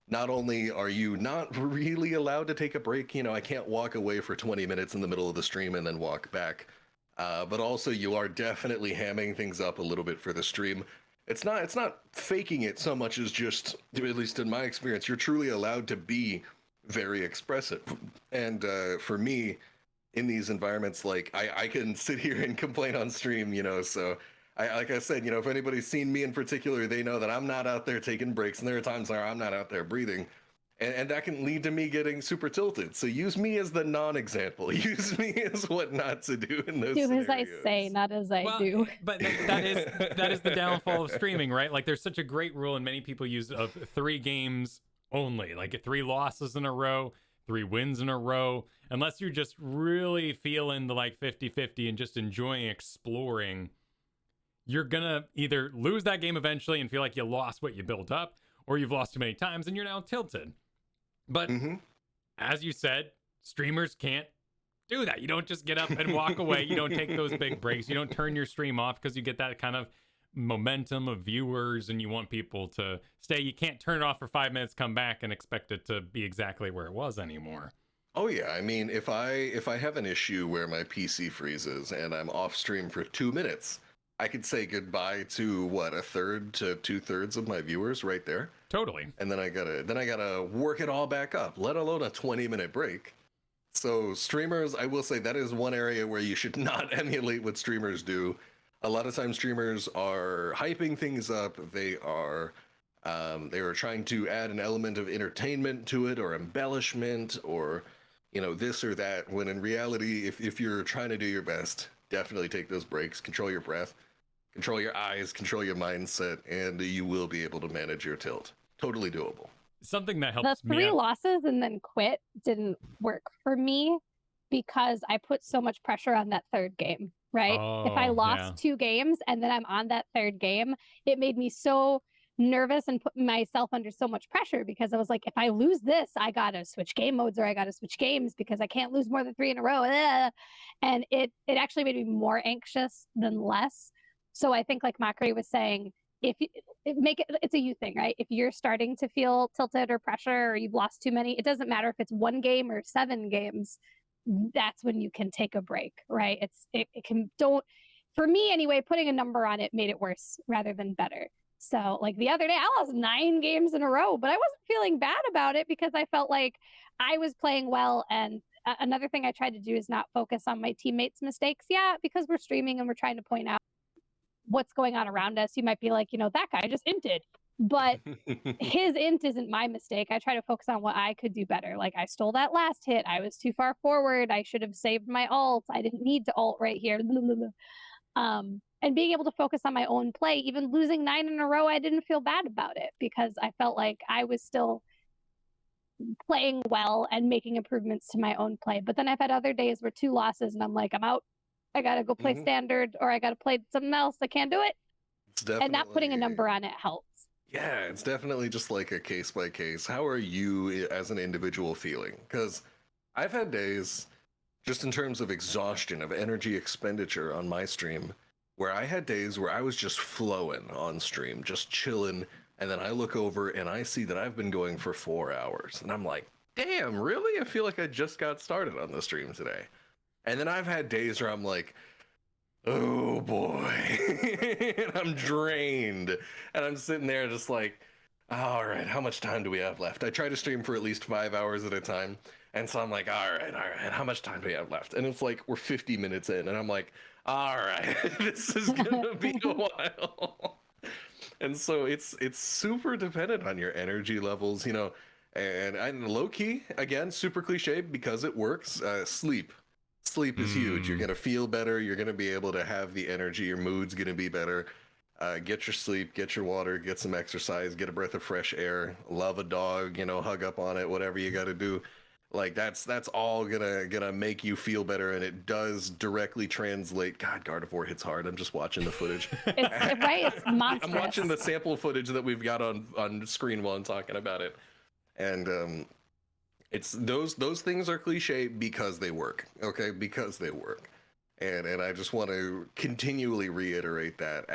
not only are you not really allowed to take a break, I can't walk away for 20 minutes in the middle of the stream and then walk back, but also you are definitely hamming things up a little bit for the stream. It's not faking it so much as just, at least in my experience, you're truly allowed to be very expressive. And for me, in these environments, like I can sit here and complain on stream, so like I said, if anybody's seen me in particular, they know that I'm not out there taking breaks, and there are times where I'm not out there breathing. and that can lead to me getting super tilted. So use me as the non-example. Use me as what not to do in those Do scenarios. as I say, not as I do. But that is the downfall of streaming, right? Like there's such a great rule, and many people use it, of 3 games only, like 3 losses in a row, 3 wins in a row. Unless you're just really feeling the like 50-50 and just enjoying exploring, you're gonna either lose that game eventually and feel like you lost what you built up, or you've lost too many times and you're now tilted. But as you said, streamers can't do that. You don't just get up and walk away. You don't take those big breaks. You don't turn your stream off because you get that kind of momentum of viewers and you want people to stay. You can't turn it off for 5 minutes, come back, and expect it to be exactly where it was anymore. Oh yeah, I mean, if I have an issue where my PC freezes and I'm off stream for 2 minutes, I could say goodbye to what, 1/3 to 2/3 of my viewers right there. Totally. And then I gotta work it all back up, let alone a 20-minute break. So streamers, I will say that is one area where you should not emulate what streamers do. A lot of times streamers are hyping things up. They are trying to add an element of entertainment to it, or embellishment, or this or that, when in reality, if you're trying to do your best, definitely take those breaks, control your breath, control your eyes, control your mindset, and you will be able to manage your tilt. Totally doable. Something that helps The me 3 out. losses and then quit didn't work for me because I put so much pressure on that 3rd game, right? If I Oh, lost yeah. 2 games and then I'm on that 3rd game, it made me so nervous and put myself under so much pressure, because I was like, if I lose this, I gotta switch game modes, or I gotta switch games because I can't lose more than 3 in a row. And it actually made me more anxious than less. So I think, like Mochrie was saying, if you it's a you thing, right? If you're starting to feel tilted or pressure, or you've lost too many, it doesn't matter if it's 1 game or 7 games. That's when you can take a break, right? It can, don't, for me anyway, putting a number on it made it worse rather than better. So like the other day, I lost 9 games in a row, but I wasn't feeling bad about it because I felt like I was playing well. And another thing I tried to do is not focus on my teammates' mistakes. Yeah, because we're streaming and we're trying to point out what's going on around us. You might be like, that guy just inted, but his int isn't my mistake. I try to focus on what I could do better. Like, I stole that last hit. I was too far forward. I should have saved my ult. I didn't need to ult right here. And being able to focus on my own play, even losing 9 in a row, I didn't feel bad about it because I felt like I was still playing well and making improvements to my own play. But then I've had other days where 2 losses and I'm like, I'm out. I gotta go play standard, or I gotta play something else. I can't do it. And not putting a number on it helps. Yeah, it's definitely just like a case by case. How are you as an individual feeling? Because I've had days, just in terms of exhaustion, of energy expenditure on my stream, where I had days where I was just flowing on stream, just chilling, and then I look over and I see that I've been going for 4 hours, and I'm like, damn, really? I feel like I just got started on the stream today. And then I've had days where I'm like, oh boy, and I'm drained, and I'm sitting there just like, all right, how much time do we have left? I try to stream for at least 5 hours at a time, and so I'm like, all right, how much time do we have left? And it's like, we're 50 minutes in, and I'm like, all right, this is gonna be a while. And so it's super dependent on your energy levels, and low key, again, super cliche because it works. Sleep is huge. You're going to feel better. You're going to be able to have the energy. Your mood's going to be better. Get your sleep, get your water, get some exercise, get a breath of fresh air, love a dog, hug up on it, whatever you got to do. Like that's all gonna make you feel better, and it does directly translate. God, Gardevoir hits hard. I'm just watching the footage. It's monstrous. I'm watching the sample footage that we've got on screen while I'm talking about it. And it's those things are cliche because they work. Okay, because they work. And I just want to continually reiterate that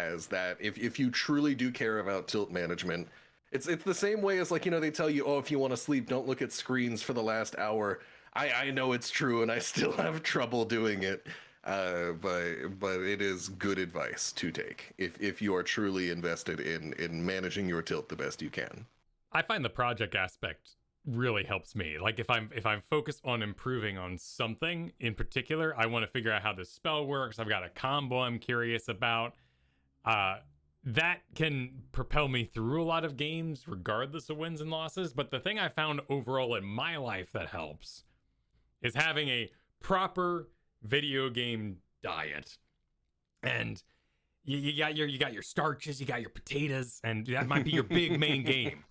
if you truly do care about tilt management, it's the same way as, like, they tell you, oh, if you want to sleep, don't look at screens for the last hour. I know it's true, and I still have trouble doing it. But it is good advice to take if you are truly invested in managing your tilt the best you can. I find the project aspect really helps me. Like if I'm focused on improving on something in particular, I want to figure out how this spell works. I've got a combo I'm curious about. that can propel me through a lot of games regardless of wins and losses. But the thing I found overall in my life that helps is having a proper video game diet. And you got your starches, you got your potatoes, and that might be your big main game.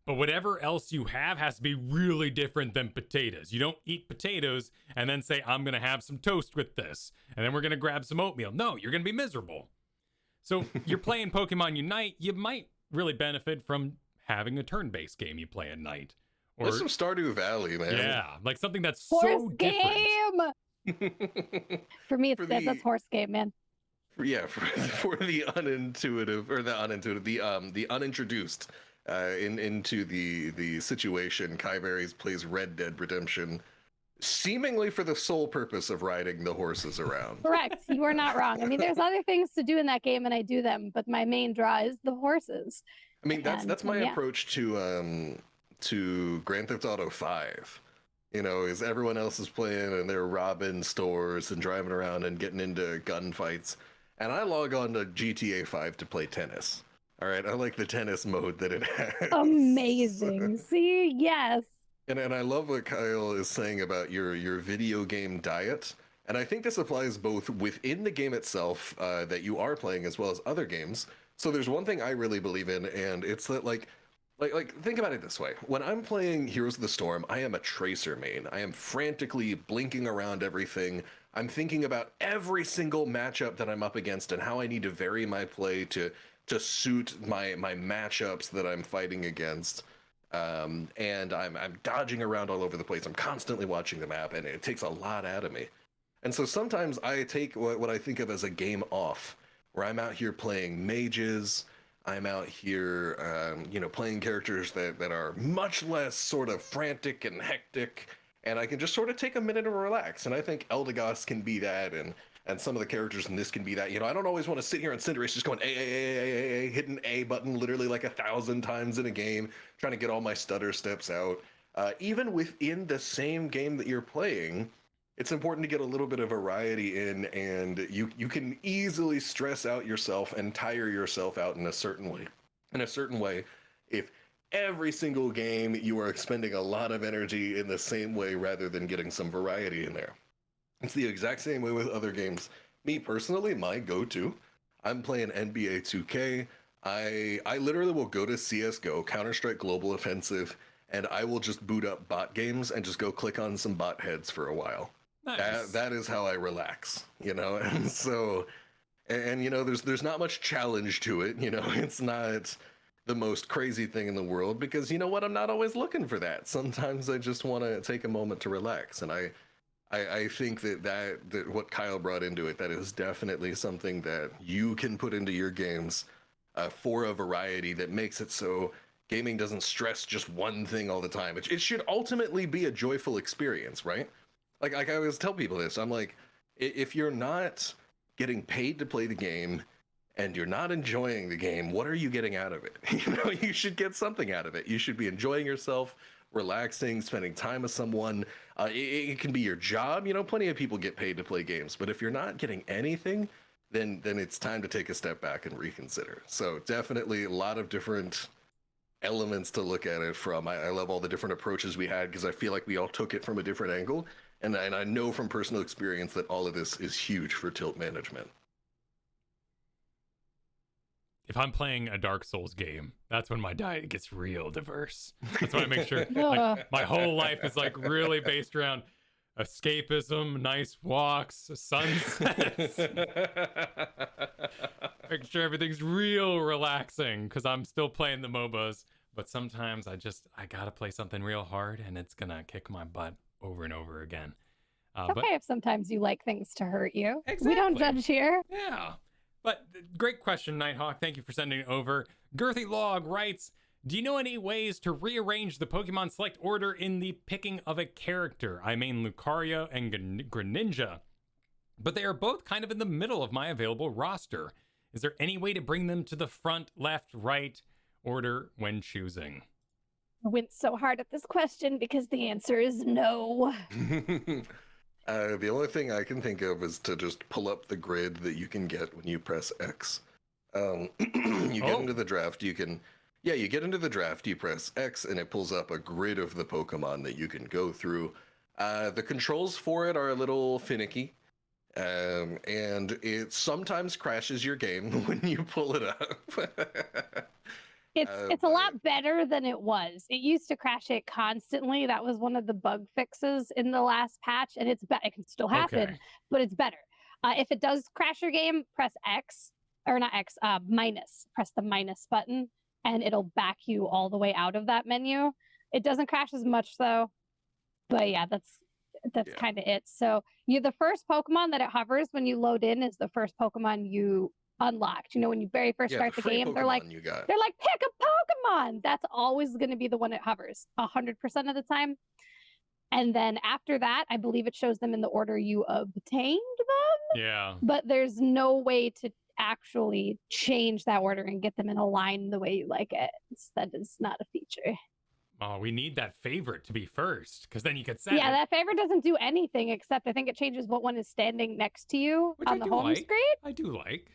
But whatever else you have has to be really different than potatoes. You don't eat potatoes and then say, I'm going to have some toast with this, and then we're going to grab some oatmeal. No, you're going to be miserable. So you're playing Pokemon Unite, you might really benefit from having a turn-based game you play at night. Or some Stardew Valley, man. Yeah, like something that's horse so game. different. For me, that's horse game, man. Yeah, for the unintuitive, or the unintuitive, the unintroduced into the situation, Kiyberries plays Red Dead Redemption, seemingly for the sole purpose of riding the horses around. Correct. You are not wrong. I mean, there's other things to do in that game, and I do them, but my main draw is the horses. I mean, that's my approach to Grand Theft Auto 5. You know, is everyone else is playing and they're robbing stores and driving around and getting into gunfights, and I log on to GTA 5 to play tennis. All right, I like the tennis mode that it has. Amazing. See, yes. And I love what Kyle is saying about your video game diet. And I think this applies both within the game itself that you are playing as well as other games. So there's one thing I really believe in, and it's that like think about it this way. When I'm playing Heroes of the Storm, I am a tracer main. I am frantically blinking around everything. I'm thinking about every single matchup that I'm up against and how I need to vary my play to suit my matchups that I'm fighting against. And I'm dodging around all over the place. I'm constantly watching the map, and it takes a lot out of me. And so sometimes I take what I think of as a game off, where I'm out here playing mages. I'm out here, playing characters that are much less sort of frantic and hectic, and I can just sort of take a minute to relax. And I think Eldegoss can be that, and some of the characters in this can be that. You know, I don't always want to sit here on Cinderace just going A, hitting A button literally like 1,000 times in a game, trying to get all my stutter steps out. Even within the same game that you're playing, it's important to get a little bit of variety in, and you can easily stress out yourself and tire yourself out in a certain way if every single game you are expending a lot of energy in the same way rather than getting some variety in there. It's the exact same way with other games. Me personally, my go-to, I'm playing NBA 2K. I literally will go to CSGO, Counter-Strike Global Offensive, and I will just boot up bot games and just go click on some bot heads for a while. Nice. That is how I relax, you know? And so, and you know, there's not much challenge to it, you know? It's not the most crazy thing in the world, because you know what? I'm not always looking for that. Sometimes I just want to take a moment to relax, and I think that what Kyle brought into it, that is definitely something that you can put into your games for a variety that makes it so gaming doesn't stress just one thing all the time. It should ultimately be a joyful experience, right? Like I always tell people this, I'm like, if you're not getting paid to play the game and you're not enjoying the game, what are you getting out of it? You know, you should get something out of it. You should be enjoying yourself, relaxing, spending time with someone. It can be your job. You know, plenty of people get paid to play games, but if you're not getting anything, then it's time to take a step back and reconsider. So definitely a lot of different elements to look at it from. I love all the different approaches we had, because I feel like we all took it from a different angle. And I know from personal experience that all of this is huge for tilt management. If I'm playing a Dark Souls game, that's when my diet gets real diverse. That's why I make sure like, my whole life is like really based around escapism, nice walks, sunsets. Making sure everything's real relaxing, because I'm still playing the MOBAs. But sometimes I gotta play something real hard, and it's gonna kick my butt over and over again. Okay, if sometimes you like things to hurt you. Exactly. We don't judge here. Yeah. But great question, Nighthawk. Thank you for sending it over. Girthy Log writes, do you know any ways to rearrange the Pokemon select order in the picking of a character? I main Lucario and Greninja, but they are both kind of in the middle of my available roster. Is there any way to bring them to the front, left, right order when choosing? I went so hard at this question because the answer is no. The only thing I can think of is to just pull up the grid that you can get when you press X. You get into the draft, you get into the draft, you press X, and it pulls up a grid of the Pokemon that you can go through. The controls for it are a little finicky, and it sometimes crashes your game when you pull it up. It's a lot better than it was. It used to crash it constantly. That was one of the bug fixes in the last patch, and it's it can still happen, but it's better. If it does crash your game, press X or not X, minus. Press the minus button, and it'll back you all the way out of that menu. It doesn't crash as much though, but yeah, that's kind of it. So the first Pokemon that it hovers when you load in is the first Pokemon you unlocked. When you very first start the game, Pokemon they're like pick a Pokemon. That's always going to be the one it hovers 100% of the time. And then after that, I believe it shows them in the order you obtained them. Yeah. But there's no way to actually change that order and get them in a line the way you like it. That is not a feature. Oh, we need that favorite to be first, because then you could set that favorite doesn't do anything except I think it changes what one is standing next to you on the home screen. I do like.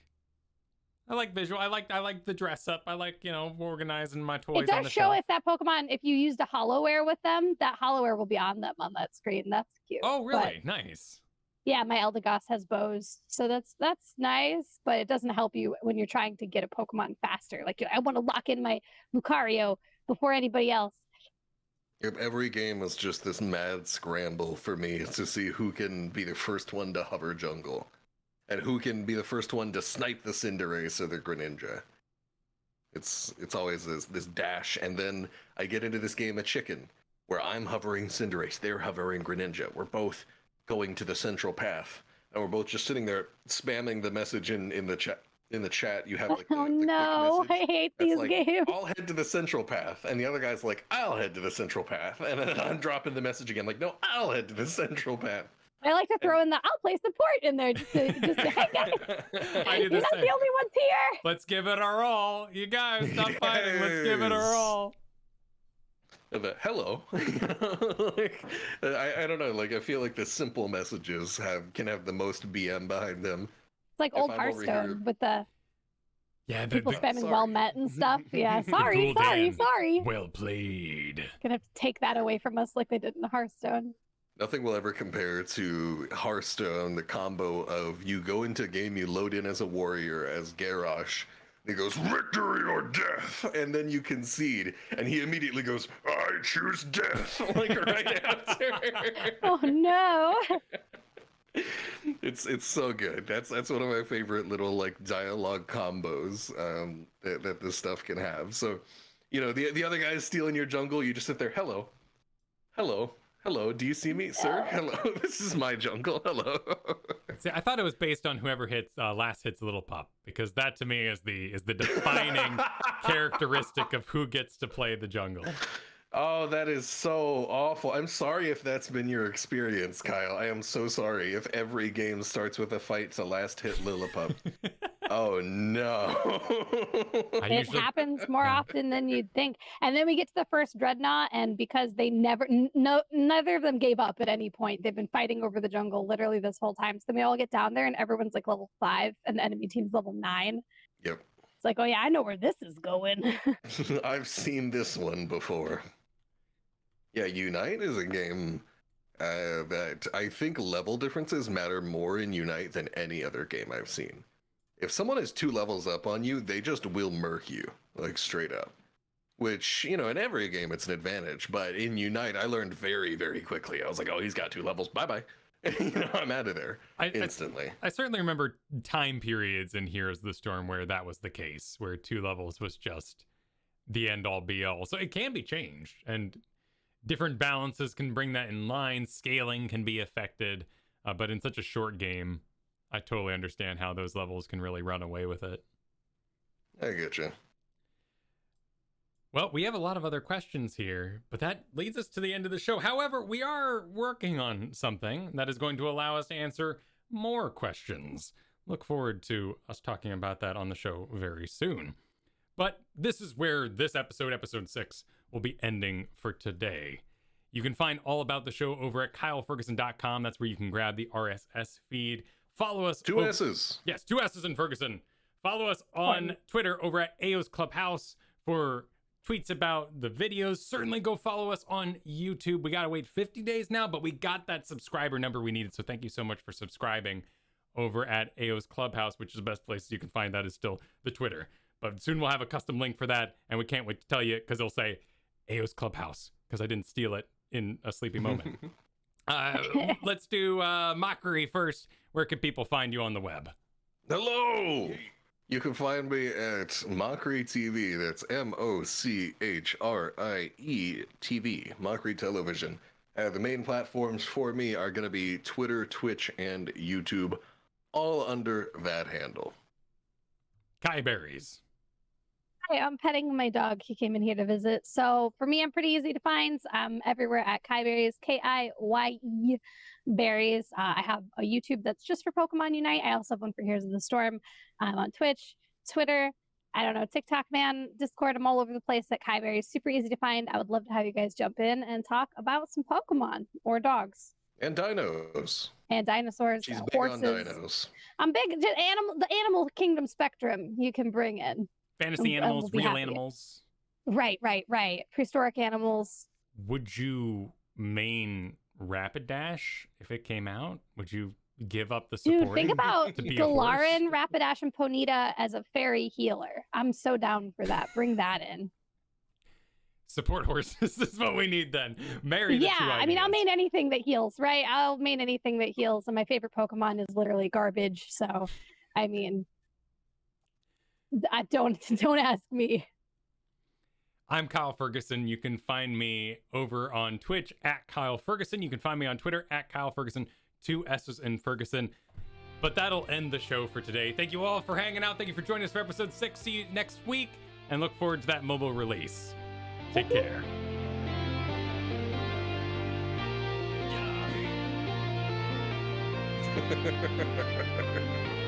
I like visual. I like the dress up. I like, organizing my toys. It does show if that Pokemon, if you used a Hollowware with them, that Hollowware will be on them on that screen. That's cute. Oh, really? Nice. Yeah, my Eldegoss has bows, so that's nice, but it doesn't help you when you're trying to get a Pokemon faster. Like, I want to lock in my Lucario before anybody else. Yep, every game was just this mad scramble for me to see who can be the first one to hover jungle. And who can be the first one to snipe the Cinderace or the Greninja. It's always this dash, and then I get into this game of chicken, where I'm hovering Cinderace, they're hovering Greninja. We're both going to the central path, and we're both just sitting there spamming the message in the chat. In the chat, you have like the quick message. I hate these games. I'll head to the central path, and the other guy's like, I'll head to the central path, and then I'm dropping the message again, like, no, I'll head to the central path. I like to throw in I'll play support in there just to hey guys, you're not the only ones here. Let's give it our all. You guys, stop fighting. Let's give it our all. Hello. I don't know. Like, I feel like the simple messages can have the most BM behind them. It's like old Hearthstone with the people spamming well met and stuff. Yeah, sorry. Well played. Gonna have to take that away from us like they did in Hearthstone. Nothing will ever compare to Hearthstone, the combo of you go into a game, you load in as a warrior, as Garrosh. He goes, victory or death, and then you concede, and he immediately goes, I choose death, like right after. Oh no! It's so good. That's one of my favorite little like dialogue combos that this stuff can have. So, the other guy's stealing your jungle, you just sit there, hello. Hello, do you see me, sir? Hello, this is my jungle. Hello. See, I thought it was based on whoever last hits Little Pup, because that to me is the defining characteristic of who gets to play the jungle. Oh, that is so awful. I'm sorry if that's been your experience, Kyle. I am so sorry if every game starts with a fight to last hit Lillipup. Oh no. It happens more often than you'd think. And then we get to the first Dreadnought, and because they neither of them gave up at any point. They've been fighting over the jungle literally this whole time. So then we all get down there and everyone's like level 5 and the enemy team's level 9. Yep. It's like, oh yeah, I know where this is going. I've seen this one before. Yeah, Unite is a game that I think level differences matter more in Unite than any other game I've seen. If someone is 2 levels up on you, they just will murk you, like straight up. Which, in every game it's an advantage, but in Unite I learned very, very quickly. I was like, oh, he's got 2 levels, bye-bye. I'm out of there instantly. I certainly remember time periods in Heroes of the Storm where that was the case, where 2 levels was just the end-all be-all. So it can be changed, and different balances can bring that in line. Scaling can be affected, but in such a short game, I totally understand how those levels can really run away with it. I get you. Well, we have a lot of other questions here, but that leads us to the end of the show. However, we are working on something that is going to allow us to answer more questions. Look forward to us talking about that on the show very soon. But this is where this episode 6, will be ending for today. You can find all about the show over at kyleferguson.com. That's where you can grab the RSS feed. Follow us. 2 S's. Yes, 2 S's in Ferguson. Follow us on Twitter over at Aeos Clubhouse for tweets about the videos. Certainly go follow us on YouTube. We got to wait 50 days now, but we got that subscriber number we needed. So thank you so much for subscribing over at Aeos Clubhouse, which is the best place you can find that is still the Twitter. But soon we'll have a custom link for that, and we can't wait to tell you because it'll say Aeos Clubhouse because I didn't steal it in a sleepy moment. Let's do Mochrie first. Where can people find you on the web? Hello! You can find me at Mochrie TV. That's Mochrie TV, Mochrie Television. The main platforms for me are going to be Twitter, Twitch, and YouTube, all under that handle. Kiyberries. Hi, I'm petting my dog. He came in here to visit. So for me, I'm pretty easy to find. I'm everywhere at Kiyberries, Kiyye berries. I have a YouTube that's just for Pokemon Unite. I also have one for Heroes of the Storm. I'm on Twitch, Twitter, I don't know, TikTok, man, Discord. I'm all over the place at Kiyberries. Super easy to find. I would love to have you guys jump in and talk about some Pokemon or dogs. And dinos. And dinosaurs. She's big horses. on dinos. I'm big. The animal kingdom spectrum you can bring in. Fantasy animals, real animals. Right. Prehistoric animals. Would you main Rapidash if it came out? Would you give up the support? Dude, think about Galarin, Rapidash, and Ponyta as a fairy healer. I'm so down for that. Bring that in. Support horses is what we need then. Marry the two ideas. I mean, I'll main anything that heals, right? I'll main anything that heals. And my favorite Pokemon is literally garbage. So, I mean, don't ask me. I'm Kyle Ferguson. You can find me over on Twitch at Kyle Ferguson. You can find me on Twitter at Kyle Ferguson, 2 S's in Ferguson. But that'll end the show for today. Thank you all for hanging out. Thank you for joining us for episode 6. See you next week and look forward to that mobile release. Take care. Yeah.